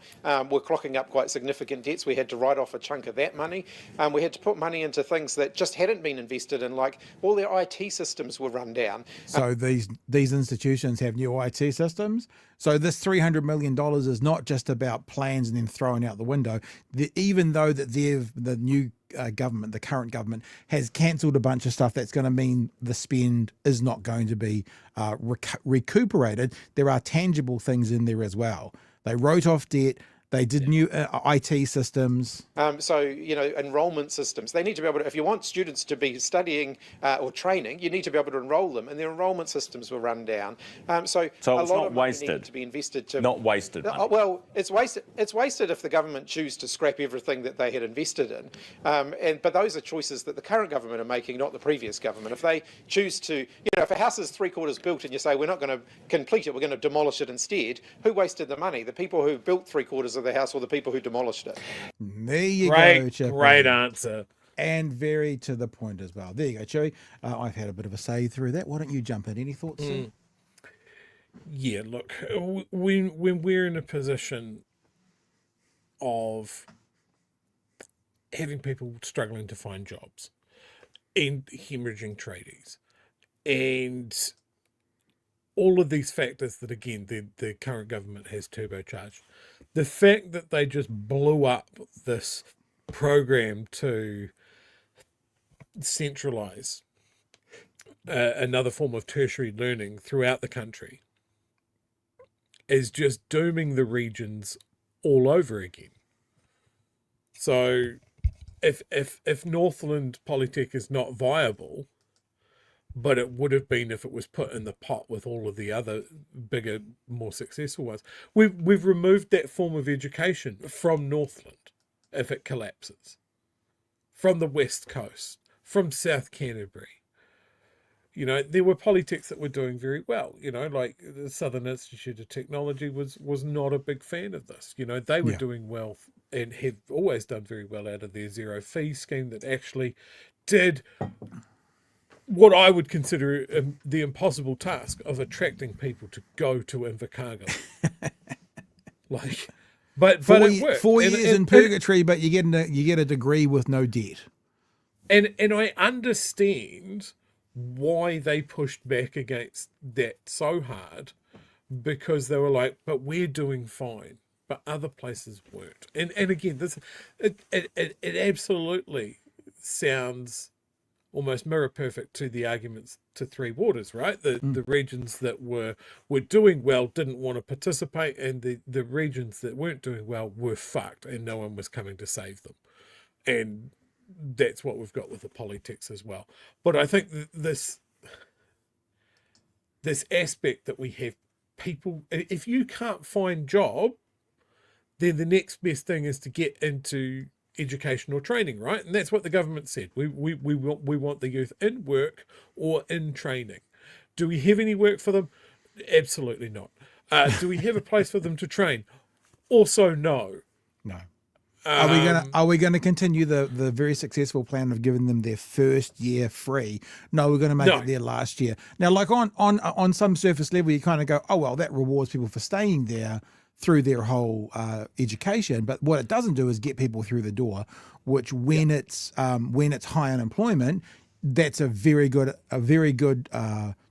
were clocking up quite significant debts. We had to write off a chunk of that money. We had to put money into things that just hadn't been invested in, like all their IT systems were run down.
So these institutions have new IT systems. So this $300 million is not just about plans and then throwing out the window. Even though that the new government, the current government, has cancelled a bunch of stuff, that's going to mean the spend is not going to be recuperated. There are tangible things in there as well. They wrote off debt. They did new IT systems.
So, you know, enrolment systems. They need to be able to, if you want students to be studying or training, you need to be able to enrol them, and their enrolment systems were run down. So
it's
a lot
not
of
wasted.
money needed to be invested to...
Not wasted money.
Well, it's wasted. It's wasted if the government choose to scrap everything that they had invested in. But those are choices that the current government are making, not the previous government. If they choose to, you know, if a house is 3/4 built and you say we're not going to complete it, we're going to demolish it instead, who wasted the money? The people who built 3/4 of the house or the people who demolished it?
There you go, Chip.
Great answer.
And very to the point as well. There you go, Chewy. I've had a bit of a say through that. Why don't you jump in? Any thoughts, sir?
Yeah, look, when we're in a position of having people struggling to find jobs and hemorrhaging tradies and all of these factors that, again, the current government has turbocharged, the fact that they just blew up this program to centralise another form of tertiary learning throughout the country is just dooming the regions all over again. So if Northland Polytech is not viable, but it would have been if it was put in the pot with all of the other bigger, more successful ones, we've removed that form of education from Northland if it collapses, from the West Coast, from South Canterbury. You know, there were polytechs that were doing very well. You know, like the Southern Institute of Technology was not a big fan of this. You know, they were doing well and have always done very well out of their zero fee scheme that actually did what I would consider the impossible task of attracting people to go to Invercargill. Like, but it worked.
4 years in purgatory, but you get a degree with no debt.
And I understand why they pushed back against that so hard, because they were like, but we're doing fine. but other places weren't. And again, it absolutely sounds almost mirror perfect to the arguments to Three Waters, right? The regions that were doing well didn't want to participate, and the regions that weren't doing well were fucked, and no one was coming to save them. And that's what we've got with the politics as well. But I think this aspect that we have people, if you can't find job, then the next best thing is to get into education or training, right? And that's what the government said. We want the youth in work or in training. Do we have any work for them? Absolutely not. Do we have a place for them to train? Also, no.
No. Are we gonna continue the very successful plan of giving them their first year free? No, we're gonna make it their last year. Now, like on some surface level, you kind of go, oh well, that rewards people for staying there through their whole education. But what it doesn't do is get people through the door, which when it's high unemployment, that's a very good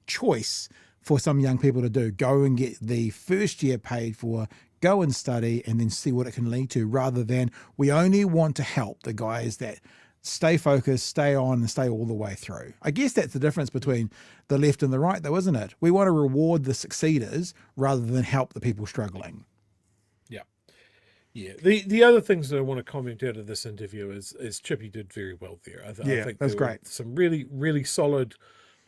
choice for some young people to do. Go and get the first year paid for, go and study, and then see what it can lead to, rather than we only want to help the guys that stay focused, stay on, and stay all the way through. I guess that's the difference between the left and the right, though, isn't it? We want to reward the succeeders rather than help the people struggling.
Yeah. The other things that I want to comment out of this interview is Chippy did very well there. I think
that's great.
Some really, really solid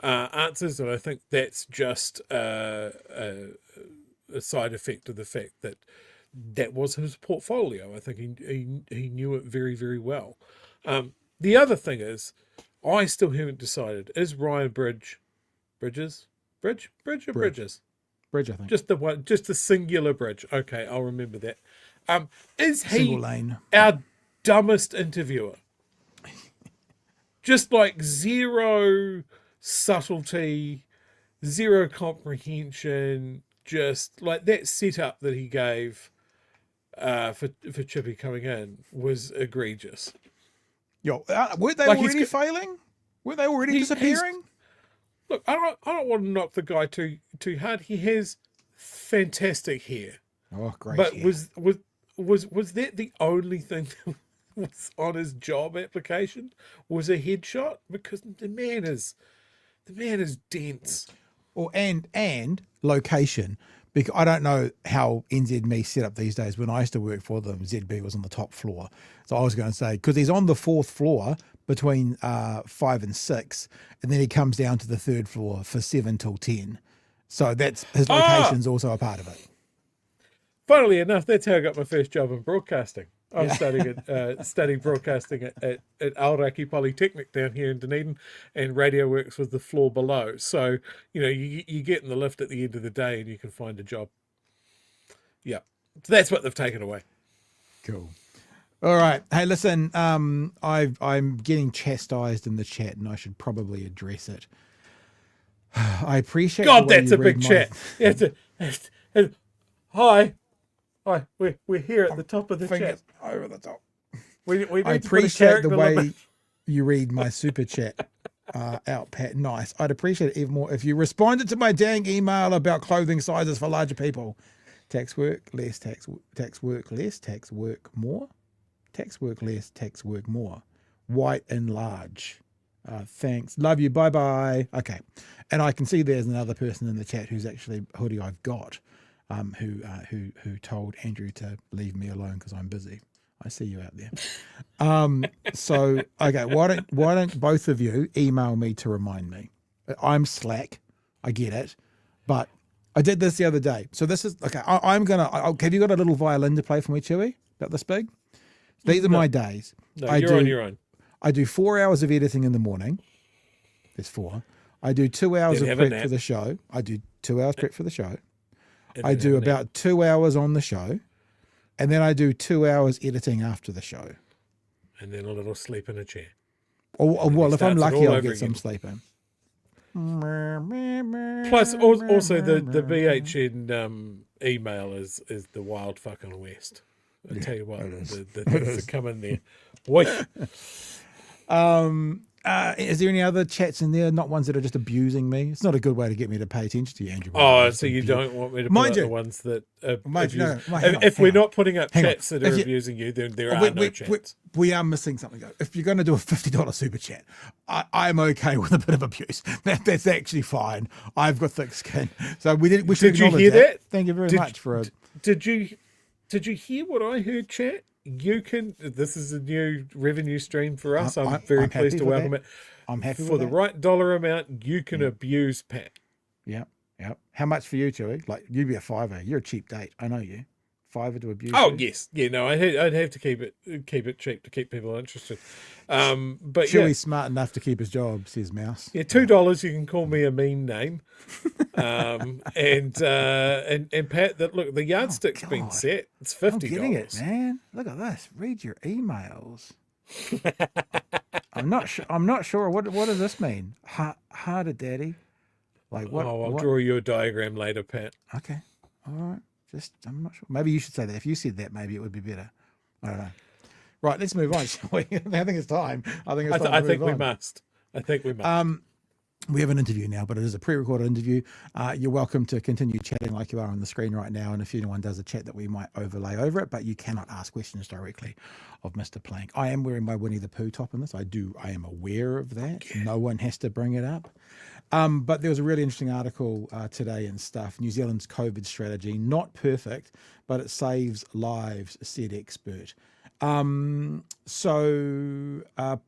answers, and I think that's just a side effect of the fact that was his portfolio. I think he knew it very, very well. The other thing is, I still haven't decided, is Ryan Bridges? Bridge, I think. Just the singular bridge. Okay, I'll remember that. Is he our dumbest interviewer? Just like zero subtlety, zero comprehension, just like that setup that he gave for Chippy coming in was egregious.
Yo, weren't they already failing? Were they already disappearing?
Look, I don't want to knock the guy too hard. He has fantastic hair.
Oh, great!
But
hair.
was that the only thing that was on his job application? Was a headshot? Because the man is dense.
Or and location. Because I don't know how NZME set up these days. When I used to work for them, ZB was on the top floor. So I was going to say, because he's on the fourth floor between 5 and 6, and then he comes down to the third floor for 7 till 10. So that's his location's also a part of it.
Funnily enough, that's how I got my first job in broadcasting. I was studying broadcasting at Aoraki Polytechnic down here in Dunedin, and Radio Works was the floor below. So, you get in the lift at the end of the day and you can find a job. Yeah. So that's what they've taken away.
Cool. All right. Hey, listen, I'm getting chastised in the chat, and I should probably address it. I appreciate
God, that's a big chat. Hi. Hi, we're here at the top of the chat.
Over the top.
We
I appreciate the way you read my super chat out, Pat. Nice. I'd appreciate it even more if you responded to my dang email about clothing sizes for larger people. Tax work less, tax work less, tax work more. Tax work less, tax work more. White and large. Thanks. Love you. Bye-bye. Okay. And I can see there's another person in the chat who's actually a hoodie I've got. Who told Andrew to leave me alone because I'm busy. I see you out there. So okay, why don't both of you email me to remind me? I'm slack, I get it, but I did this the other day. So this is okay. Have you got a little violin to play for me, Chewy? About this big? These are my days.
No, you're on your own.
I do 4 hours of editing in the morning. There's 4. I do 2 hours of prep for the show. I do 2 hours prep for the show. I do about 2 hours on the show, and then I do 2 hours editing after the show.
And then a little sleep in a chair.
Well, if I'm lucky, I'll get some sleep in.
Plus, also the BHN email is the wild fucking West. I tell you what, the things that come in there. Wait.
Is there any other chats in there? Not ones that are just abusing me. It's not a good way to get me to pay attention to you, Andrew.
Oh, so you don't want me to put up the ones that
Mind you,
abuse.
no,
If we're not putting up
Hang on.
chats that are abusing you, then there are no chats.
We are missing something, though. If you're going to do a $50 super chat, I'm okay with a bit of abuse. That's actually fine. I've got thick skin. So we should
Did you
acknowledge
hear that?
Thank you very much for it.
Did you hear what I heard, chat? You can. This is a new revenue stream for us. I'm very pleased to welcome it.
I'm happy
for
with
the
that.
right dollar amount. You can abuse Pat.
Yeah. How much for you, Chewy? Like, you'd be a $5. You're a cheap date. I know you. $5 to abuse.
Oh
you?
yes, yeah. No, I'd have to keep it cheap to keep people interested. But
Chewy's smart enough to keep his job, says Mouse.
Yeah, $2. You can call me a mean name. And Pat, that look, the yardstick's been set. It's $50.
I'm getting it, man. Look at this. Read your emails. I'm not sure. What does this mean? Harder, Daddy. Like what?
Oh, I'll draw you a diagram later, Pat.
Okay. All right. I'm not sure. Maybe you should say that. If you said that, maybe it would be better. I don't know. Right, let's move on, shall we? I think it's time. I think
we must.
We have an interview now, but it is a pre-recorded interview. You're welcome to continue chatting like you are on the screen right now, and if anyone does a chat that we might overlay over it, but you cannot ask questions directly of Mr. Plank. I am wearing my Winnie the Pooh top in this. I am aware of that. Yeah. No one has to bring it up. But there was a really interesting article today in Stuff. New Zealand's COVID strategy, not perfect, but it saves lives, said expert.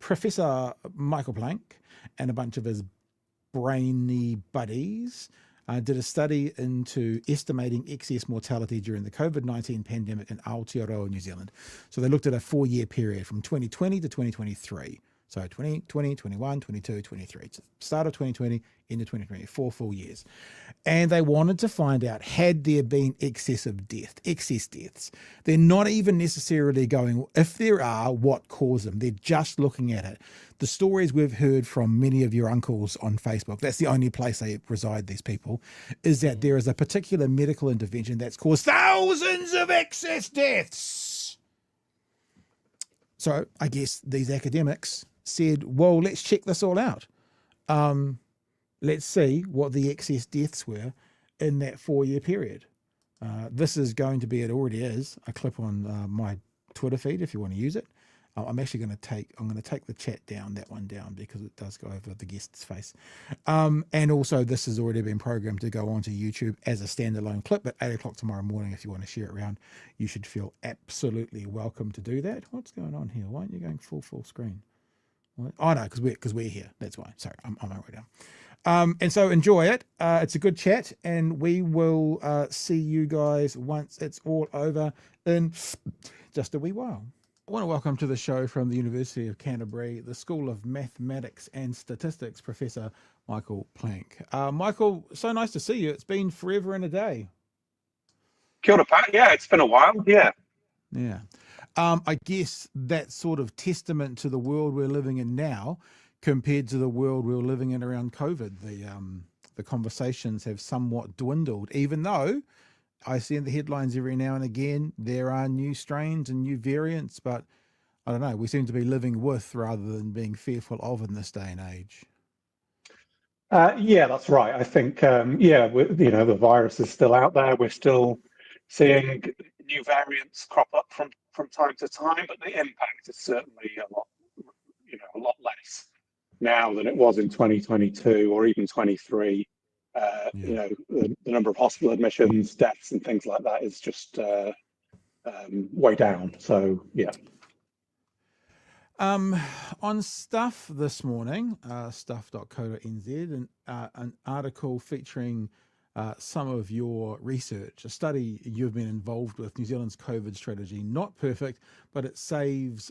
Professor Michael Plank and a bunch of his brainy buddies did a study into estimating excess mortality during the COVID-19 pandemic in Aotearoa, New Zealand. So they looked at a 4-year period from 2020 to 2023. So 2020, 21, 22, 23. So start of 2020 into 2020, 4 full years. And they wanted to find out, had there been excess deaths? They're not even necessarily going, if there are, what caused them? They're just looking at it. The stories we've heard from many of your uncles on Facebook, that's the only place they reside, these people, is that there is a particular medical intervention that's caused thousands of excess deaths. So I guess these academics said, well, let's check this all out. Let's see what the excess deaths were in that 4-year period. This is going to be, it already is, a clip on my Twitter feed if you want to use it. I'm actually going to take the chat down, that one down, because it does go over the guest's face. And also this has already been programmed to go onto YouTube as a standalone clip at 8 o'clock tomorrow morning. If you want to share it around, you should feel absolutely welcome to do that. What's going on here? Why aren't you going full screen? What? Oh no, because we're here. That's why. Sorry, I'm right down. And so enjoy it. It's a good chat, and we will see you guys once it's all over in just a wee while. I want to welcome to the show from the University of Canterbury, the School of Mathematics and Statistics, Professor Michael Plank. Michael, so nice to see you. It's been forever and a day.
Kia ora, Pat. Yeah, it's been a while. Yeah.
Yeah. I guess that's sort of testament to the world we're living in now compared to the world we were living in around COVID. The conversations have somewhat dwindled, even though I see in the headlines every now and again there are new strains and new variants, but I don't know, we seem to be living with rather than being fearful of in this day and age.
Yeah, that's right. I think, the virus is still out there. We're still seeing new variants crop up from time to time, but the impact is certainly a lot less now than it was in 2022 or even 23. The number of hospital admissions, deaths, and things like that is just way down. So yeah.
On Stuff this morning, stuff.co.nz, an article featuring some of your research, a study you've been involved with, New Zealand's COVID strategy, not perfect, but it saved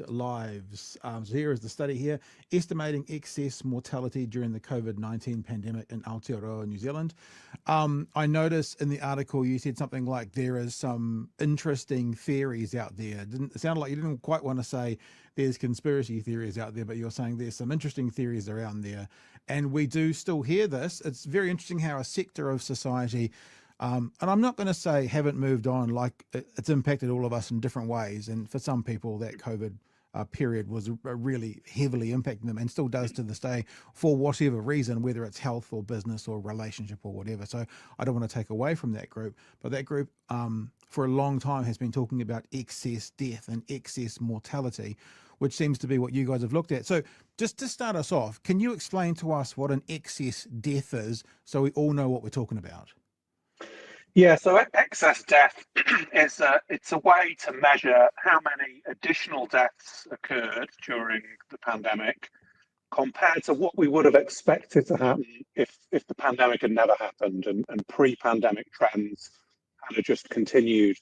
lives. So here is the study here, estimating excess mortality during the COVID-19 pandemic in Aotearoa, New Zealand. I noticed in the article you said something like there is some interesting theories out there. It sounded like you didn't quite want to say there's conspiracy theories out there, but you're saying there's some interesting theories around there. And we do still hear this. It's very interesting how a sector of society, and I'm not going to say haven't moved on, like it's impacted all of us in different ways. And for some people that COVID period was really heavily impacting them, and still does to this day, for whatever reason, whether it's health or business or relationship or whatever. So I don't want to take away from that group, but that group for a long time has been talking about excess death and excess mortality, which seems to be what you guys have looked at. So just to start us off, can you explain to us what an excess death is, so we all know what we're talking about?
Yeah, so excess death is it's a way to measure how many additional deaths occurred during the pandemic compared to what we would have expected to happen if the pandemic had never happened, and pre-pandemic trends had just continued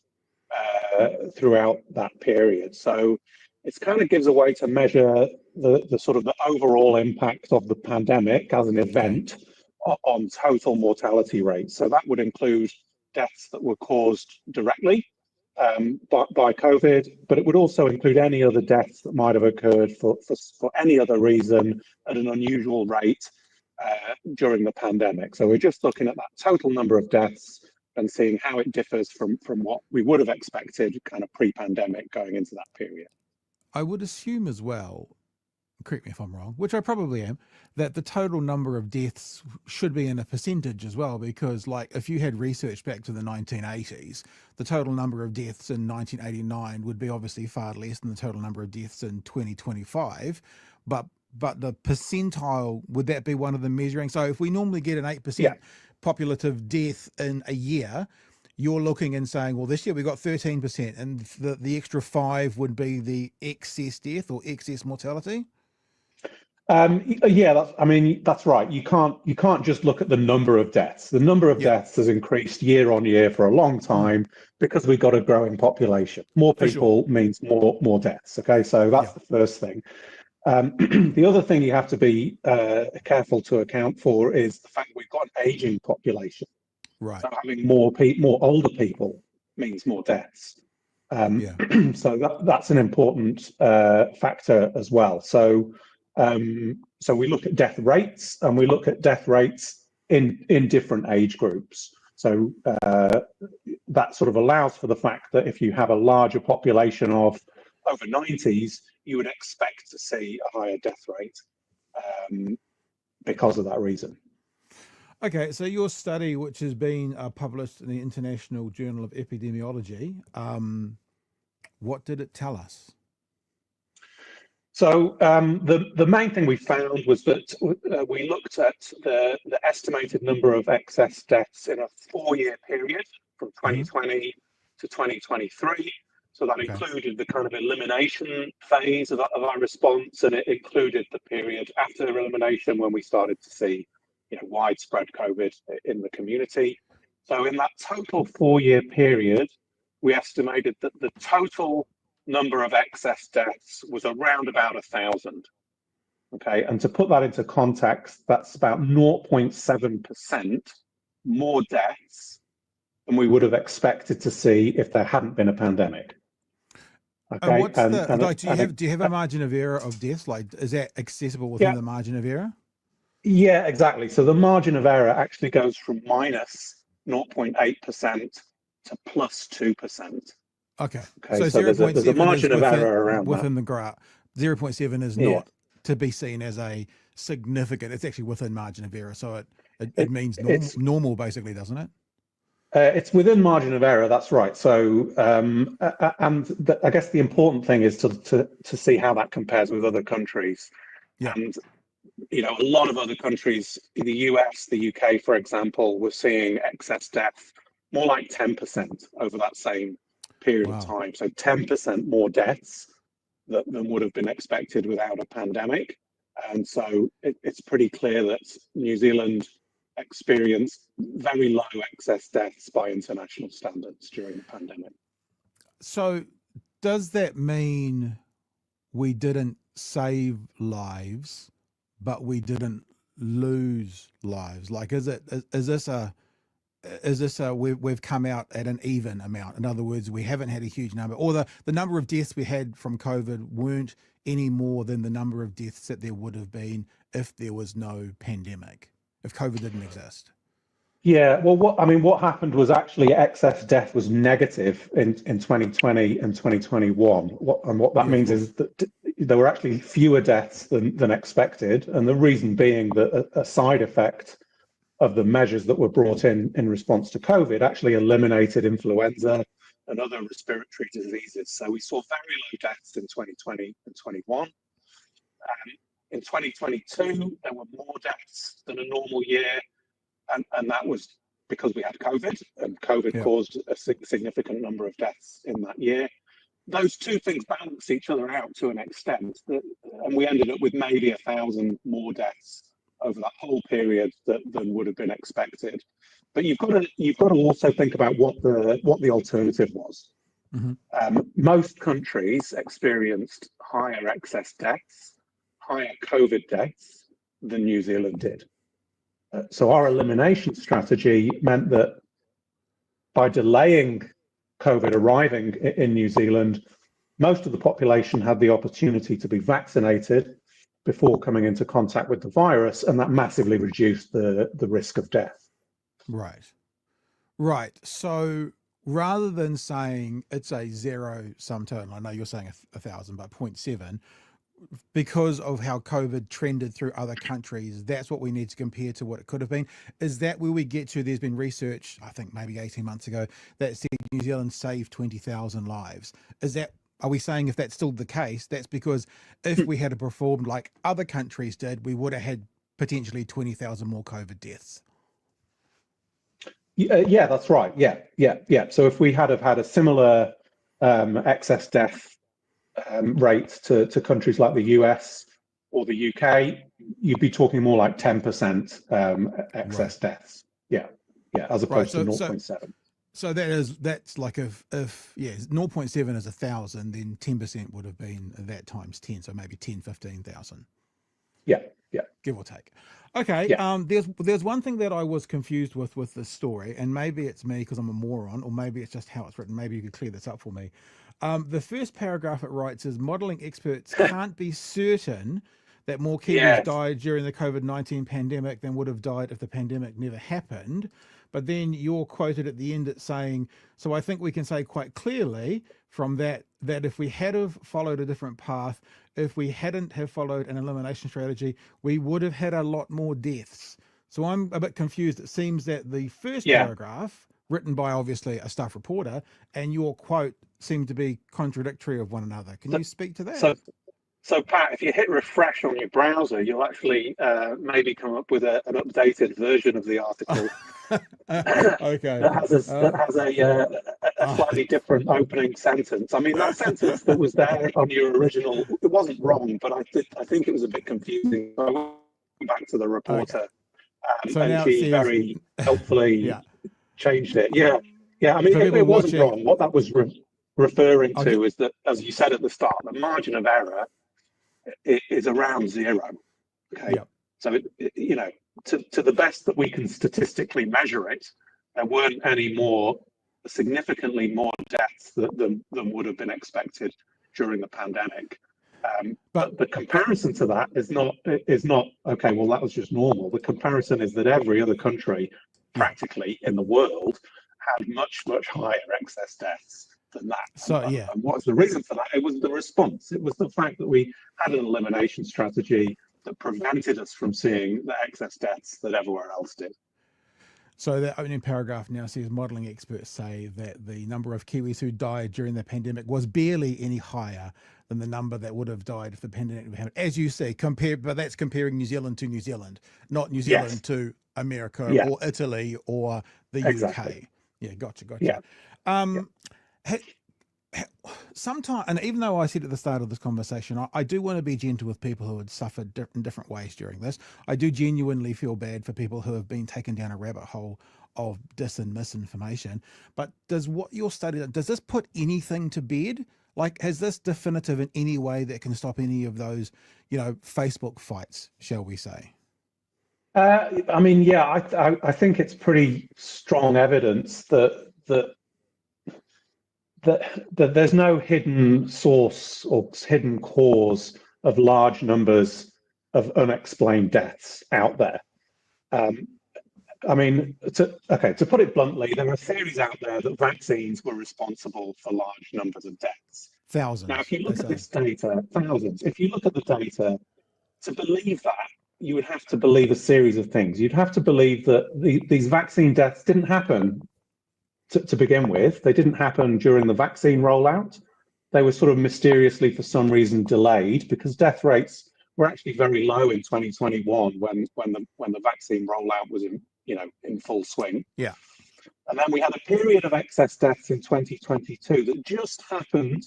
throughout that period. So it kind of gives a way to measure the sort of the overall impact of the pandemic as an event on total mortality rates. So that would include deaths that were caused directly by COVID, but it would also include any other deaths that might have occurred for any other reason at an unusual rate during the pandemic. So we're just looking at that total number of deaths and seeing how it differs from what we would have expected kind of pre-pandemic going into that period.
I would assume as well, correct me if I'm wrong, which I probably am, that the total number of deaths should be in a percentage as well, because like if you had research back to the 1980s, the total number of deaths in 1989 would be obviously far less than the total number of deaths in 2025, but the percentile, would that be one of the measuring? So if we normally get an 8% populative death in a year, you're looking and saying, well, this year we got 13%, and the extra 5 would be the excess death or excess mortality?
Yeah, that's right. You can't just look at the number of deaths. The number of deaths has increased year on year for a long time because we've got a growing population. More people means more deaths. Okay, so that's the first thing. The other thing you have to be careful to account for is the fact we've got an aging population.
Right.
So having more older people means more deaths. So that's an important factor as well. So we look at death rates, and we look at death rates in different age groups. So that sort of allows for the fact that if you have a larger population of over 90s, you would expect to see a higher death rate because of that reason.
Okay, so your study, which has been published in the International Journal of Epidemiology, what did it tell us?
So the main thing we found was that we looked at the estimated number of excess deaths in a 4-year period from 2020 to 2023. So that included the kind of elimination phase of our response, and it included the period after elimination when we started to see widespread COVID in the community. So in that total 4-year period, we estimated that the total number of excess deaths was around about 1,000. Okay, and to put that into context, that's about 0.7% more deaths than we would have expected to see if there hadn't been a pandemic. Okay,
do you have a margin of error of deaths? Like, is that accessible within the margin of error?
Yeah, exactly. So the margin of error actually goes from minus 0.8% to plus 2%.
Okay.
So 0.7 there's a margin of error around
within the graph. 0.7 is not to be seen as a significant. It's actually within margin of error. So it means normal, basically, doesn't it?
It's within margin of error. That's right. So I guess the important thing is to see how that compares with other countries.
Yeah.
And a lot of other countries, the US, the UK, for example, were seeing excess death more like 10% over that same period of time. So 10% more deaths than would have been expected without a pandemic. And so it's pretty clear that New Zealand experienced very low excess deaths by international standards during the pandemic.
So does that mean we didn't save lives, but we didn't lose lives? Like, is this a we've come out at an even amount? In other words, we haven't had a huge number, or the number of deaths we had from COVID weren't any more than the number of deaths that there would have been if there was no pandemic, if COVID didn't exist?
Yeah, well, what happened was actually excess death was negative in 2020 and 2021. What that means is that there were actually fewer deaths than expected, and the reason being that a side effect of the measures that were brought in response to COVID actually eliminated influenza and other respiratory diseases. So we saw very low deaths in 2020 and 21. In 2022, there were more deaths than a normal year, and that was because we had COVID, and COVID caused a significant number of deaths in that year. Those two things balance each other out to an extent, and we ended up with maybe 1,000 more deaths over that whole period than would have been expected. But you've got to also think about what the alternative was. Most countries experienced higher excess deaths, higher COVID deaths than New Zealand did. So our elimination strategy meant that by delaying COVID arriving in New Zealand, most of the population had the opportunity to be vaccinated before coming into contact with the virus, and that massively reduced the risk of death.
Right. So rather than saying it's a zero-sum total, I know you're saying 1,000, but 0.7, because of how COVID trended through other countries, that's what we need to compare to what it could have been. Is that where we get to? There's been research, I think maybe 18 months ago, that said New Zealand saved 20,000 lives. Are we saying if that's still the case, that's because if we had performed like other countries did, we would have had potentially 20,000 more COVID deaths?
Yeah, that's right. Yeah. So if we had have had a similar excess death rate to countries like the US or the UK, you'd be talking more like 10% excess deaths. Yeah, as opposed to 0.7.
So that's like if 0.7 is 1,000, then 10% would have been that times 10, so maybe 10, 15,000.
Yeah.
Give or take. Okay. There's one thing that I was confused with this story, and maybe it's me because I'm a moron, or maybe it's just how it's written. Maybe you could clear this up for me. The first paragraph it writes is modelling experts can't be certain that more Kiwis died during the COVID-19 pandemic than would have died if the pandemic never happened. But then you're quoted at the end at saying, so I think we can say quite clearly from that if we had have followed a different path, if we hadn't have followed an elimination strategy, we would have had a lot more deaths. So I'm a bit confused. It seems that the first paragraph, written by obviously a staff reporter, and your quote seem to be contradictory of one another. Can you speak to that?
So Pat, if you hit refresh on your browser, you'll actually maybe come up with an updated version of the article.
Okay.
That has a slightly different opening sentence. I mean, that sentence that was there on your original, it wasn't wrong, but I think it was a bit confusing. So I went back to the reporter, and she very helpfully changed it. Yeah. I mean, it wasn't wrong. What that was referring to is that, as you said at the start, the margin of error is around zero. Okay. So to the best that we can statistically measure it, there weren't any significantly more deaths than would have been expected during the pandemic. But the comparison to that is not okay. Well, that was just normal. The comparison is that every other country, practically in the world, had much higher excess deaths than that.
So
and what's the reason for that? It was the response. It was the fact that we had an elimination strategy that prevented us from seeing the excess deaths that everywhere else did.
So the opening paragraph now says modelling experts say that the number of Kiwis who died during the pandemic was barely any higher than the number that would have died if the pandemic had happened. As you say, but that's comparing New Zealand to New Zealand, not New Zealand to America or Italy or the UK. Yeah, gotcha.
Yeah.
Sometimes, and even though I said at the start of this conversation, I do want to be gentle with people who had suffered in different ways during this. I do genuinely feel bad for people who have been taken down a rabbit hole of dis and misinformation. But does what you're studying, does this put anything to bed? Like, has this definitive in any way that can stop any of those, Facebook fights, shall we say?
I mean, I think it's pretty strong evidence that there's no hidden source or hidden cause of large numbers of unexplained deaths out there. I mean, to put it bluntly, there are theories out there that vaccines were responsible for large numbers of deaths.
Thousands.
Now, if you look at this data, thousands, if you look at the data, to believe that, you would have to believe a series of things. You'd have to believe that these vaccine deaths didn't happen to begin with. They didn't happen during the vaccine rollout. They were sort of mysteriously, for some reason, delayed because death rates were actually very low in 2021 when the vaccine rollout was in full swing.
Yeah.
And then we had a period of excess deaths in 2022 that just happened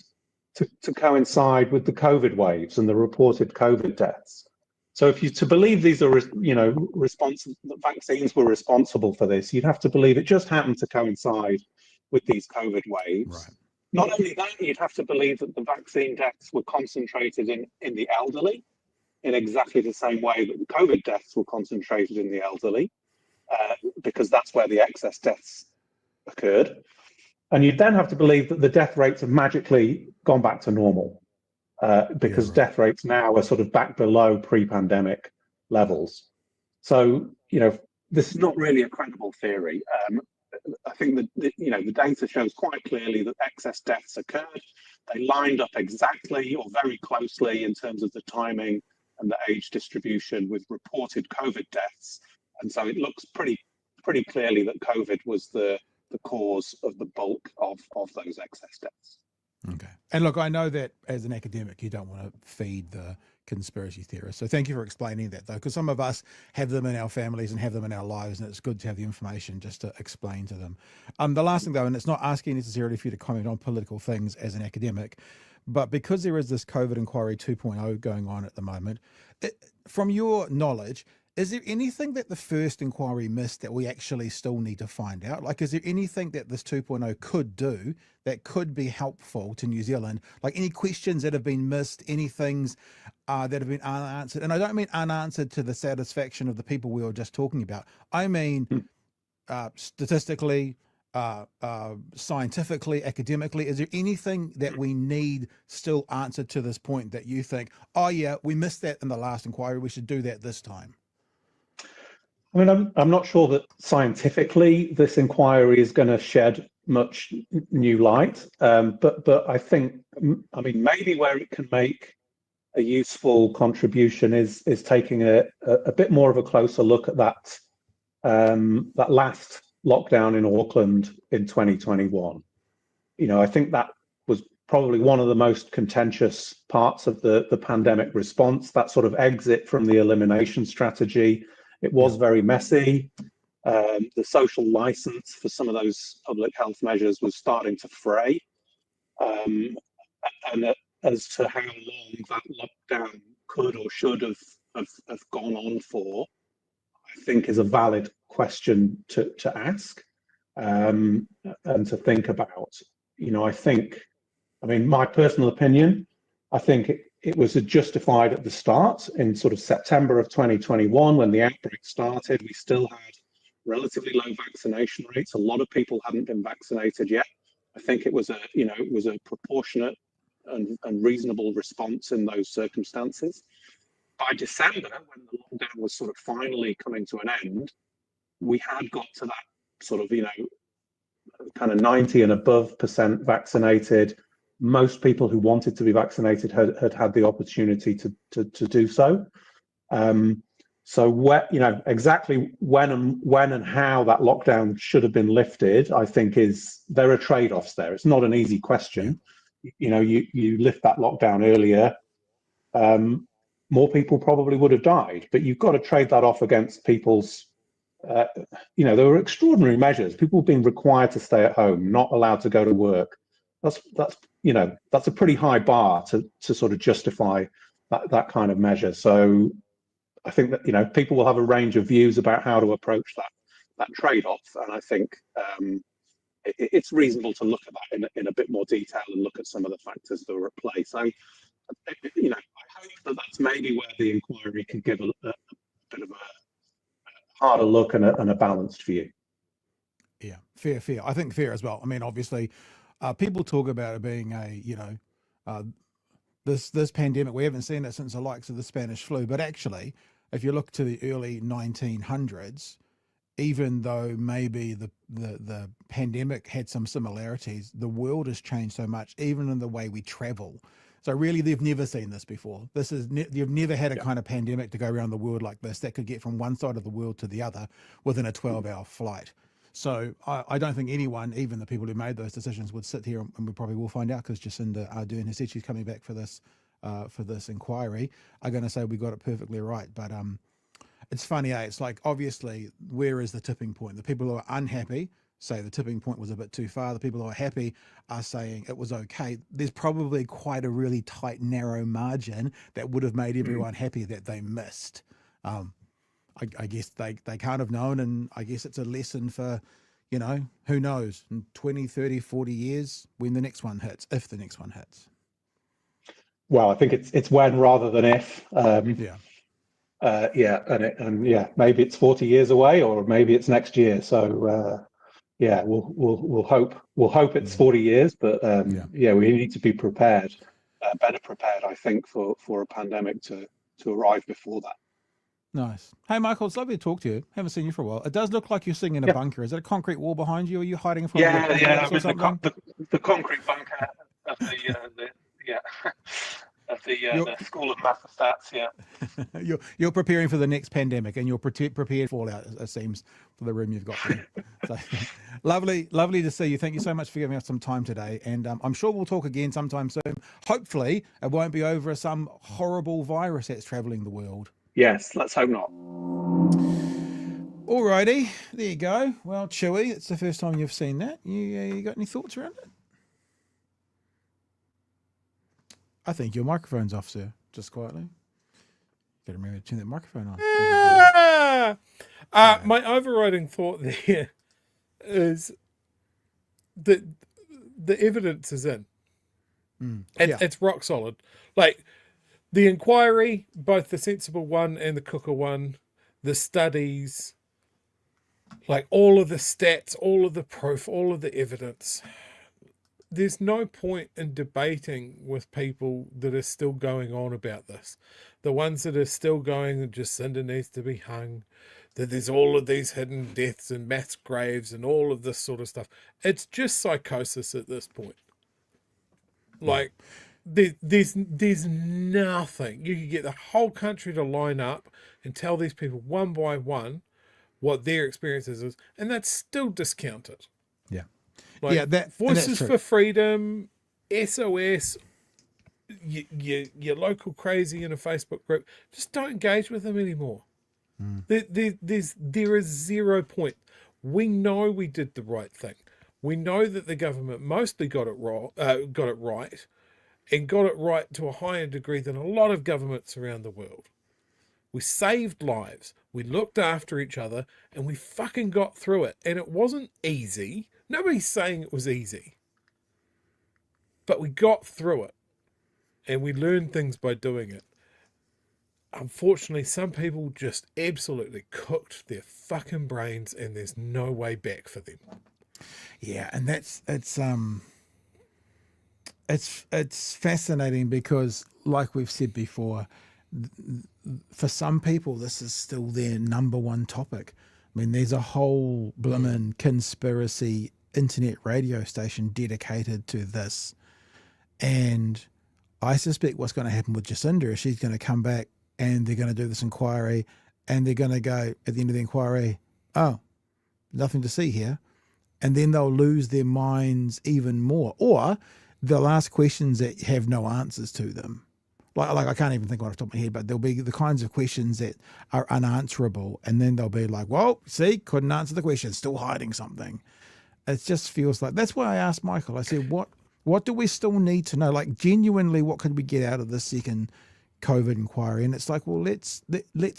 to coincide with the COVID waves and the reported COVID deaths. So if you to believe these are, that vaccines were responsible for this, you'd have to believe it just happened to coincide with these COVID waves.
Right.
Not only that, you'd have to believe that the vaccine deaths were concentrated in the elderly in exactly the same way that the COVID deaths were concentrated in the elderly, because that's where the excess deaths occurred. And you'd then have to believe that the death rates have magically gone back to normal, because death rates now are sort of back below pre-pandemic levels. So, this is not really a credible theory. I think that the data shows quite clearly that excess deaths occurred. They lined up exactly or very closely in terms of the timing and the age distribution with reported COVID deaths. And so it looks pretty clearly that COVID was the cause of the bulk of those excess deaths.
Okay. And look, I know that as an academic, you don't want to feed the conspiracy theorists. So thank you for explaining that, though, because some of us have them in our families and have them in our lives, and it's good to have the information just to explain to them. The last thing, though, and it's not asking necessarily for you to comment on political things as an academic, but because there is this COVID inquiry 2.0 going on at the moment, from your knowledge, is there anything that the first inquiry missed that we actually still need to find out? Like, is there anything that this 2.0 could do that could be helpful to New Zealand? Like any questions that have been missed, any things that have been unanswered? And I don't mean unanswered to the satisfaction of the people we were just talking about. I mean, statistically, scientifically, academically, is there anything that we need still answered to this point that you think, oh yeah, we missed that in the last inquiry, we should do that this time?
I mean, I'm not sure that scientifically this inquiry is going to shed much new light, but I think, maybe where it can make a useful contribution is taking a bit more of a closer look at that last lockdown in Auckland in 2021. I think that was probably one of the most contentious parts of the pandemic response, that sort of exit from the elimination strategy. It was very messy. The social license for some of those public health measures was starting to fray. And as to how long that lockdown could or should have gone on for, I think is a valid question to ask and to think about. My personal opinion, I think it was justified at the start in sort of September of 2021 when the outbreak started. We still had relatively low vaccination rates. A lot of people hadn't been vaccinated yet. I think it was a proportionate and reasonable response in those circumstances. By December, when the lockdown was sort of finally coming to an end, we had got to that sort of, kind of 90 and above % vaccinated. Most people who wanted to be vaccinated had the opportunity to do so. So exactly when and how that lockdown should have been lifted, I think there are trade-offs there. It's not an easy question. You lift that lockdown earlier, more people probably would have died, but you've got to trade that off against people's, there were extraordinary measures. People being required to stay at home, not allowed to go to work. That's a pretty high bar to sort of justify that kind of measure. So I think that, people will have a range of views about how to approach that trade-off. And I think it's reasonable to look at that in a bit more detail and look at some of the factors that are at play. So, I hope that that's maybe where the inquiry can give a bit of a harder look and a balanced view.
Yeah, fair. I think fair as well. I mean, obviously, people talk about it being this pandemic. We haven't seen it since the likes of the Spanish flu. But actually, if you look to the early 1900s, even though maybe the pandemic had some similarities, the world has changed so much, even in the way we travel. So really, they've never seen this before. This is you've never had a kind of pandemic to go around the world like this that could get from one side of the world to the other within a 12-hour flight. So I don't think anyone, even the people who made those decisions, would sit here, and we probably will find out because Jacinda Ardern has said she's coming back for this inquiry, are going to say we got it perfectly right. But it's funny, it's like, obviously, where is the tipping point? The people who are unhappy say the tipping point was a bit too far. The people who are happy are saying it was okay. There's probably quite a really tight, narrow margin that would have made everyone happy that they missed. I guess they can't have known, and I guess it's a lesson for, who knows, in 20, 30, 40 years when the next one hits, if the next one hits.
Well, I think it's when rather than if. Maybe it's 40 years away, or maybe it's next year. So we'll hope it's 40 years, but we need to be prepared, better prepared, I think, for a pandemic to arrive before that.
Nice. Hey, Michael, it's lovely to talk to you. Haven't seen you for a while. It does look like you're sitting in a bunker. Is it a concrete wall behind you? Or are you hiding from
the concrete bunker of the School of Mathstats.
You're preparing for the next pandemic, and you're prepared for fallout, it seems, for the room you've got there. So lovely to see you. Thank you so much for giving us some time today, and I'm sure we'll talk again sometime soon. Hopefully it won't be over some horrible virus that's traveling the world.
Yes, let's hope not.
Alrighty, there you go. Well, Chewy, it's the first time you've seen that. You got any thoughts around it? I think your microphone's off, sir. Just quietly. Got to remember to turn that microphone on.
My overriding thought there is that the evidence is in. It's rock solid. Like, the inquiry, both the sensible one and the cooker one, the studies, like all of the stats, all of the proof, all of the evidence. There's no point in debating with people that are still going on about this. The ones that are still going that Jacinda needs to be hung, that there's all of these hidden deaths and mass graves and all of this sort of stuff. It's just psychosis at this point. Like, there's nothing. You could get the whole country to line up and tell these people one by one what their experiences is, and that's still discounted.
Yeah.
Like, Voices for Freedom, SOS, your local crazy in a Facebook group, just don't engage with them anymore. There is 0 point. We know we did the right thing. We know that the government mostly got it right, and got it right to a higher degree than a lot of governments around the world. We saved lives, we looked after each other, and we fucking got through it. And it wasn't easy. Nobody's saying it was easy. But we got through it. And we learned things by doing it. Unfortunately, some people just absolutely cooked their fucking brains, and there's no way back for them.
Yeah, and it's fascinating because, like we've said before, for some people this is still their number one topic. I mean, there's a whole blimmin' conspiracy internet radio station dedicated to this, and I suspect what's going to happen with Jacinda is she's going to come back and they're going to do this inquiry, and they're going to go at the end of the inquiry, oh, nothing to see here, and then they'll lose their minds even more, or they'll ask questions that have no answers to them. Like I can't even think off the top of my head, but there'll be the kinds of questions that are unanswerable, and then they'll be like, well, see, couldn't answer the question, still hiding something. It just feels like, that's why I asked Michael, I said, what do we still need to know? Like, genuinely, what could we get out of this second COVID inquiry? And it's like, well, let's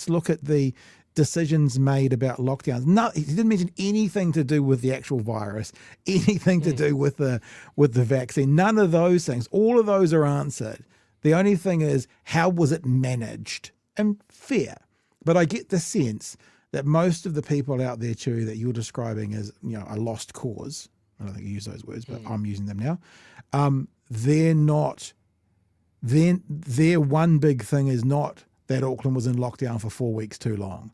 look at the decisions made about lockdowns. No, he didn't mention anything to do with the actual virus, anything to do with the vaccine. None of those things. All of those are answered. The only thing is, how was it managed? And fair. But I get the sense that most of the people out there, Chewy, that you're describing as, a lost cause, I don't think you use those words, but I'm using them now, they're not, their one big thing is not that Auckland was in lockdown for 4 weeks too long.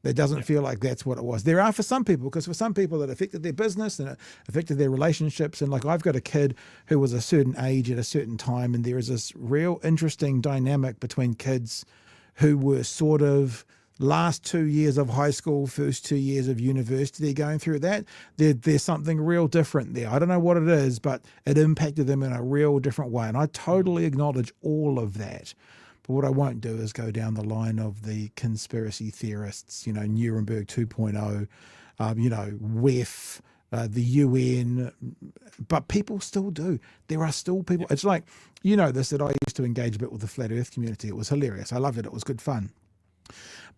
That doesn't feel like that's what it was. There are for some people, because for some people it affected their business and it affected their relationships. And like I've got a kid who was a certain age at a certain time, and there is this real interesting dynamic between kids who were sort of last 2 years of high school, first 2 years of university going through that. There's something real different there. I don't know what it is, but it impacted them in a real different way. And I totally acknowledge all of that. But what I won't do is go down the line of the conspiracy theorists, Nuremberg 2.0, WEF, the UN, but people still do. There are still people. It's like, that I used to engage a bit with the flat earth community. It was hilarious. I loved it. It was good fun.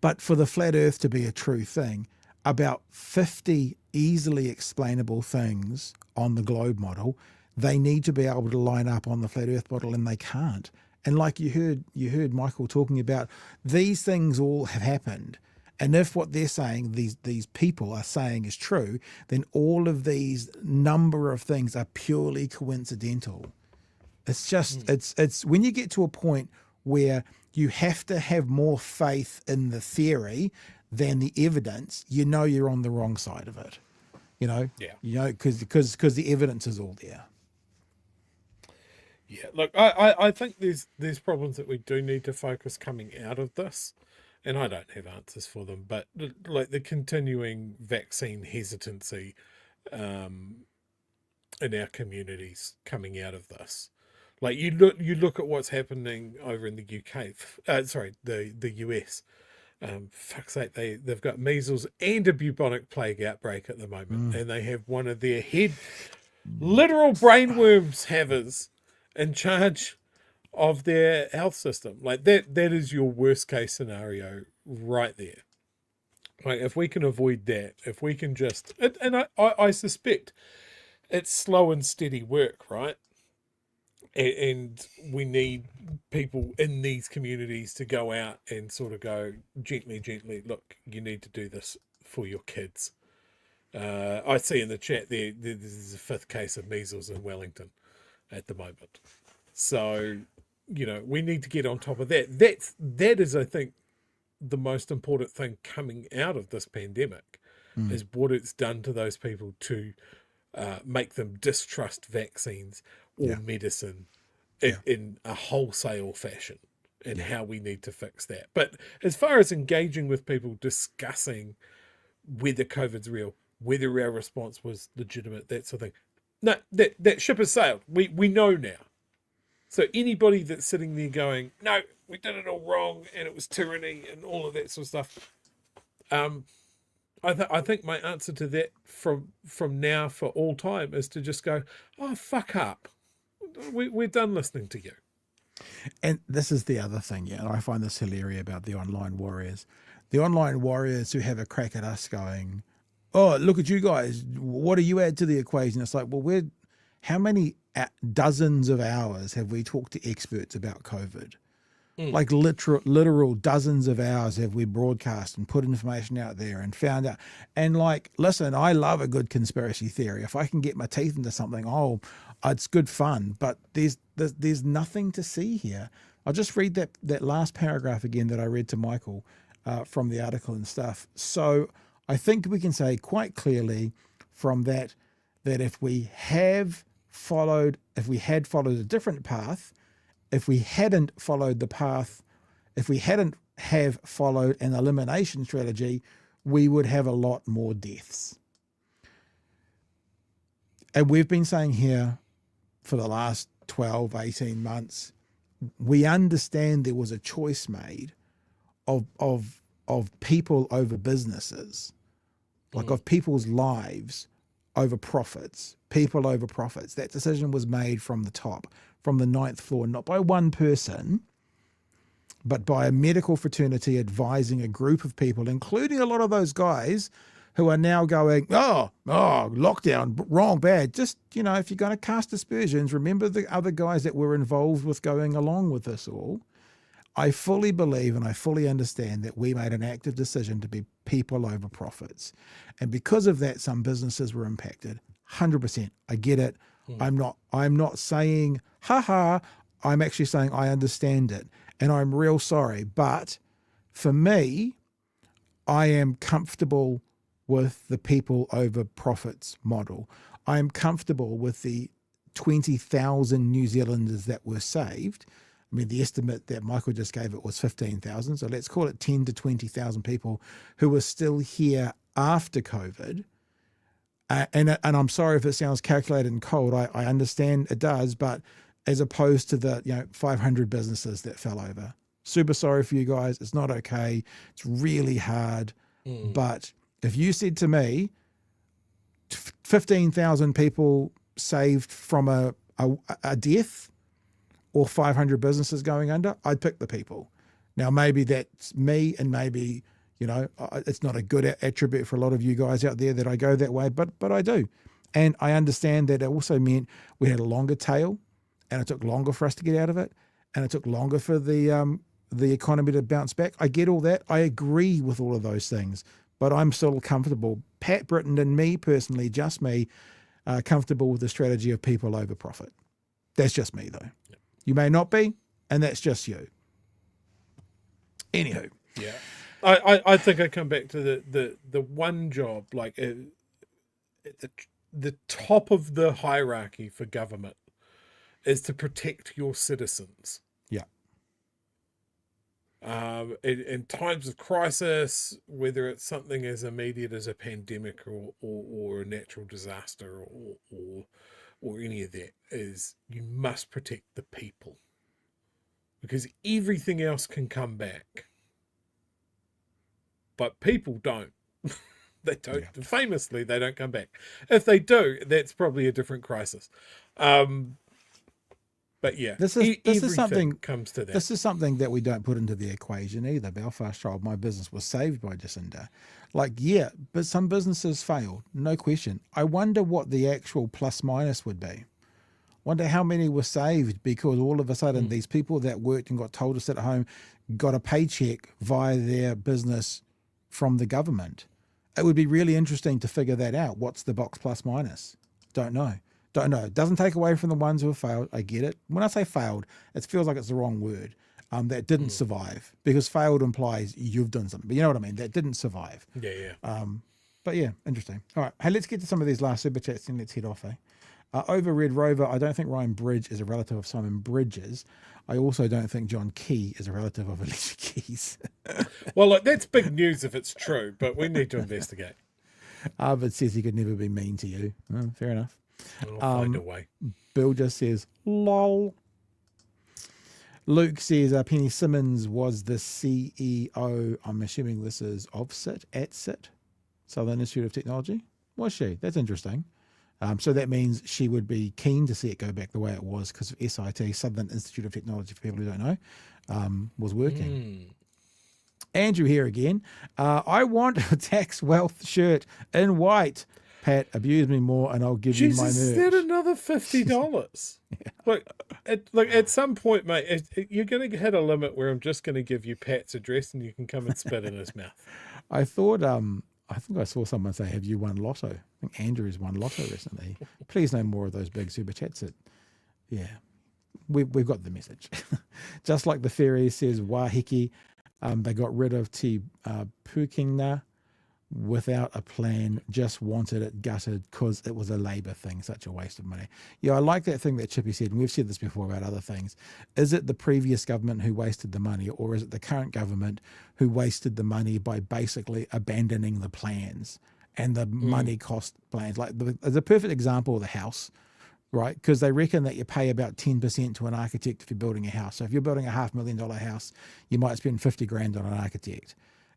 But for the flat earth to be a true thing, about 50 easily explainable things on the globe model, they need to be able to line up on the flat earth model, and they can't. And like you heard Michael talking about, these things all have happened. And if what they're saying, these people are saying is true, then all of these number of things are purely coincidental. It's just, it's when you get to a point where you have to have more faith in the theory than the evidence, you're on the wrong side of it. Because the evidence is all there.
Yeah, look, I think there's problems that we do need to focus coming out of this, and I don't have answers for them, but like the continuing vaccine hesitancy in our communities coming out of this. Like you look at what's happening over in the UK, the US. Fuck's sake, they've got measles and a bubonic plague outbreak at the moment, and they have one of their literal brainworms havers in charge of their health system. Like that is your worst case scenario right there. Like if we can avoid that, if we can just, and I suspect it's slow and steady work, right? And we need people in these communities to go out and sort of go gently, look, you need to do this for your kids. I see in the chat there's a 5th case of measles in Wellington at the moment. So, we need to get on top of that. That is, I think, the most important thing coming out of this pandemic is what it's done to those people to make them distrust vaccines or medicine in a wholesale fashion, and how we need to fix that. But as far as engaging with people, discussing whether COVID's real, whether our response was legitimate, that sort of thing, no, that ship has sailed. We know now. So anybody that's sitting there going, no, we did it all wrong and it was tyranny and all of that sort of stuff, I think my answer to that from now for all time is to just go, oh, fuck up. We're done listening to you.
And this is the other thing, I find this hilarious about the online warriors. The online warriors who have a crack at us going, oh, look at you guys, what do you add to the equation? It's like, well, how many dozens of hours have we talked to experts about COVID? Like literal dozens of hours have we broadcast and put information out there and found out. And like, listen, I love a good conspiracy theory. If I can get my teeth into something, it's good fun. But there's nothing to see here. I'll just read that last paragraph again that I read to Michael from the article and stuff. So I think we can say quite clearly from that if we had followed a different path, if we hadn't followed the path, if we hadn't have followed an elimination strategy, we would have a lot more deaths. And we've been saying here for the last 12, 18 months, we understand there was a choice made of people over businesses, like of people's lives over profits, people over profits. That decision was made from the top, from the 9th floor, not by one person, but by a medical fraternity advising a group of people, including a lot of those guys who are now going, oh, lockdown, wrong, bad. Just, if you're going to cast aspersions, remember the other guys that were involved with going along with this all. I fully believe and I fully understand that we made an active decision to be people over profits. And because of that, some businesses were impacted. 100%. I get it. I'm not saying, I'm actually saying I understand it. And I'm real sorry. But for me, I am comfortable with the people over profits model. I am comfortable with the 20,000 New Zealanders that were saved. I mean, the estimate that Michael just gave it was 15,000. So let's call it 10 to 20,000 people who are still here after COVID. And I'm sorry if it sounds calculated and cold. I understand it does, but as opposed to the 500 businesses that fell over. Super sorry for you guys. It's not okay. It's really hard. But if you said to me, 15,000 people saved from a death or 500 businesses going under, I'd pick the people. Now, maybe that's me, and maybe, it's not a good attribute for a lot of you guys out there that I go that way, but I do. And I understand that it also meant we had a longer tail, and it took longer for us to get out of it, and it took longer for the economy to bounce back. I get all that. I agree with all of those things, but I'm still comfortable. Pat Britton and me personally, just me, comfortable with the strategy of people over profit. That's just me, though. Yep. You may not be, and that's just you. Anywho.
Yeah. I think I come back to the one job, like at the top of the hierarchy for government is to protect your citizens.
Yeah.
In times of crisis, whether it's something as immediate as a pandemic or a natural disaster or any of that, is you must protect the people, because everything else can come back. But people don't. They don't. Yeah. Famously, they don't come back. If they do, that's probably a different crisis. But yeah,
this is something
comes to that.
This is something that we don't put into the equation either. Belfast Trial, my business was saved by Jacinda. Yeah, but some businesses failed, no question. I wonder what the actual plus minus would be. Wonder how many were saved because all of a sudden these people that worked and got told to sit at home got a paycheck via their business from the government. It would be really interesting to figure that out. What's the box plus minus? Don't know. It doesn't take away from the ones who have failed. I get it. When I say failed, it feels like it's the wrong word. That didn't survive, because failed implies you've done something. But you know what I mean? That didn't survive.
Yeah.
But yeah, interesting. All right. Hey, let's get to some of these last super chats and let's head off, Over Red Rover, I don't think Ryan Bridge is a relative of Simon Bridges. I also don't think John Key is a relative of Alicia Keys.
Well, look, that's big news if it's true, but we need to investigate.
But says he could never be mean to you. Oh, fair enough.
I'll find a way.
Bill just says, lol. Luke says Penny Simmons was the CEO, I'm assuming this is of SIT, at SIT, Southern Institute of Technology. Was she? That's interesting. So that means she would be keen to see it go back the way it was, because SIT, Southern Institute of Technology, for people who don't know, was working. Andrew here again. I want a tax wealth shirt in white. Pat, abuse me more and I'll give you my merch.
Is that another $50? Yeah. Look, at some point, mate, you're going to hit a limit where I'm just going to give you Pat's address and you can come and spit in his mouth.
I thought, I think I saw someone say, have you won Lotto? I think Andrew's won Lotto recently. Please no more of those big super chats. Yeah, we've got the message. Just like the fairy says, Wahiki, they got rid of Te Pukenga without a plan, just wanted it gutted because it was a Labour thing, such a waste of money. Yeah, I like that thing that Chippy said, and we've said this before about other things. Is it the previous government who wasted the money, or is it the current government who wasted the money by basically abandoning the plans and the money cost plans? Like, there's a perfect example of the house, right? Because they reckon that you pay about 10% to an architect if you're building a house. So if you're building a $500,000 house, you might spend 50 grand on an architect.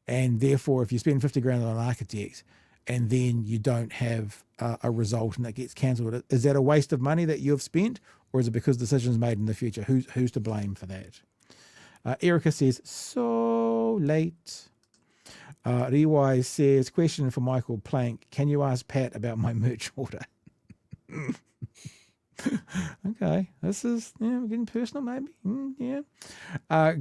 And therefore, if you spend 50 grand on an architect and then you don't have a result and it gets cancelled, is that a waste of money that you've spent, or is it because decisions made in the future? Who's to blame for that? Erica says, so late. Rewise says, question for Michael Plank. Can you ask Pat about my merch order? Okay, this is we're getting personal, maybe.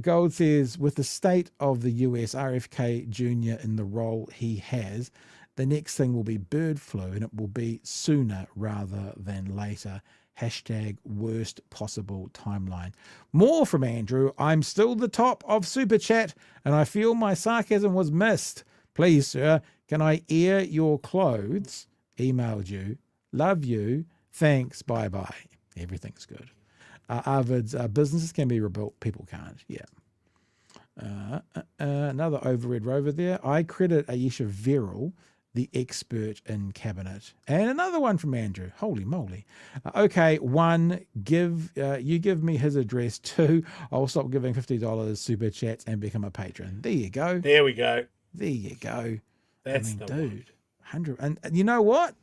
Gold says, with the state of the US, RFK Jr. in the role he has, the next thing will be bird flu, and it will be sooner rather than later. Hashtag worst possible timeline. More from Andrew. I'm still the top of Super Chat, and I feel my sarcasm was missed. Please, sir, can I air your clothes? Emailed you. Love you. Thanks. Bye-bye. Everything's good. Arvid's businesses can be rebuilt. People can't. Yeah. Another overread rover there. I credit Aisha Verrill, the expert in cabinet. And another one from Andrew. Holy moly. Okay, 1, you give me his address. 2, I'll stop giving $50 super chats and become a patron. There you go.
There we go.
There you go.
That's
dude,
one.
100. And you know what?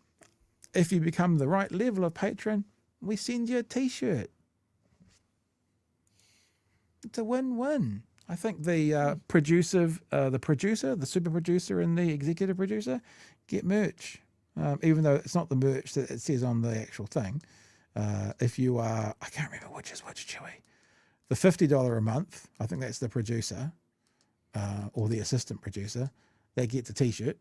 If you become the right level of patron, we send you a t-shirt. It's a win-win. I think the producer, the super producer, and the executive producer get merch, even though it's not the merch that it says on the actual thing. If you are, I can't remember which is which, Chewy. The $50 a month, I think that's the producer or the assistant producer. They get the t-shirt.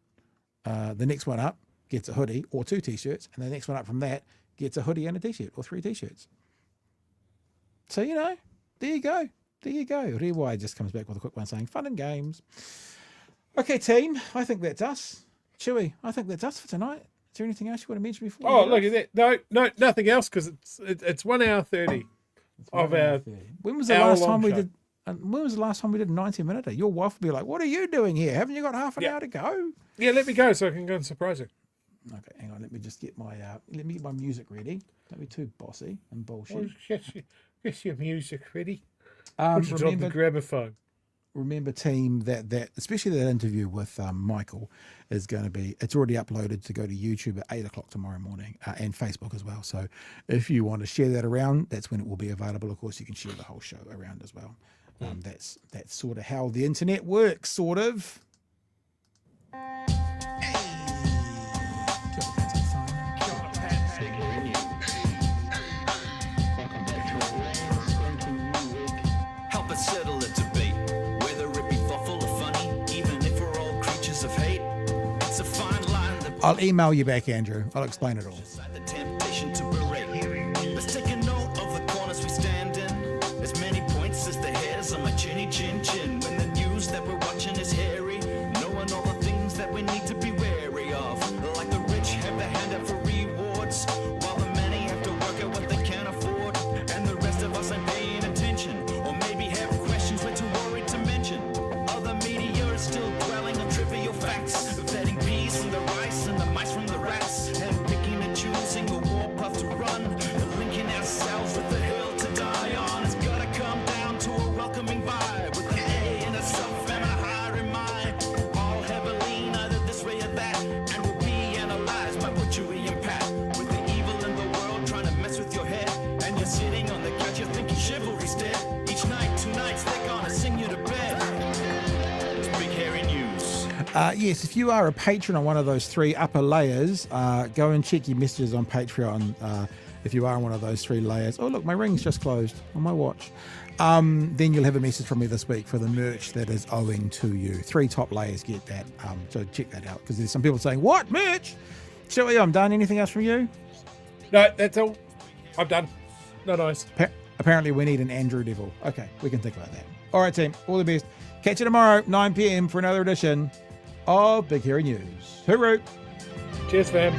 The next one up gets a hoodie or 2 t-shirts, and the next one up from that gets a hoodie and a t-shirt or 3 t-shirts. So, there you go. There you go. Rewai just comes back with a quick one saying, fun and games. Okay, team, I think that's us. Chewy, I think that's us for tonight. Is there anything else you want to mention before?
Oh, look at that. No, nothing else, because it's 1 hour 30 of our.
When was the last time we did? When was the last time we did a 90-minute? Your wife would be like, "What are you doing here? Haven't you got half an hour to go?"
Yeah, let me go so I can go and surprise her.
Okay, hang on. Let me just get my music ready. Don't be too bossy and bullshit.
Get your music ready. Put your job to grab a phone.
Remember, team, that especially that interview with Michael is going to be. It's already uploaded to go to YouTube at 8:00 tomorrow morning and Facebook as well. So if you want to share that around, that's when it will be available. Of course, you can share the whole show around as well. That's sort of how the internet works, sort of.
Help us settle a debate, whether it be thoughtful or funny, even if we're all creatures of hate. It's a fine line that
I'll email you back, Andrew. I'll explain it all.
the temptation to berate. Let's take a note of the corners we stand in. As many points as the hairs on my chinny chin chin. When the news that we're watching is hairy, knowing all the things that we need to be wary of. Like the rich have the hand out for rewards, while the many have to work out what they can't afford. And the rest of us ain't paying attention, or maybe have questions we're too worried to mention. Other media is still dwelling on trivial facts, vetting bees from the rice and the mice from the rats, and picking and choosing a warpath to run, and linking ourselves with the hill to die on. It's gotta come down to a welcoming vibe, with an A and a self and a higher in mind. All heavily, neither this way or that, and will be analyzed by what you impact. With the evil in the world trying to mess with your head, and you're sitting on the couch, you're thinking chivalry's dead. Each night, 2 nights, they're gonna sing you to bed. It's Big Hairy News.
Yes, if you are a patron on one of those 3 upper layers, go and check your messages on Patreon. If you are on one of those 3 layers, oh look, my ring's just closed on my watch. Then you'll have a message from me this week for the merch that is owing to you. 3 top layers get that. So check that out, because there's some people saying, "What merch?" Shelley, I'm done. Anything else from you?
No, that's all. I'm done. No nice.
Apparently, we need an Andrew Devil. Okay, we can think about that. All right, team. All the best. Catch you tomorrow, 9 p.m. for another edition of Big Hairy News. Hooroo!
Cheers, fam.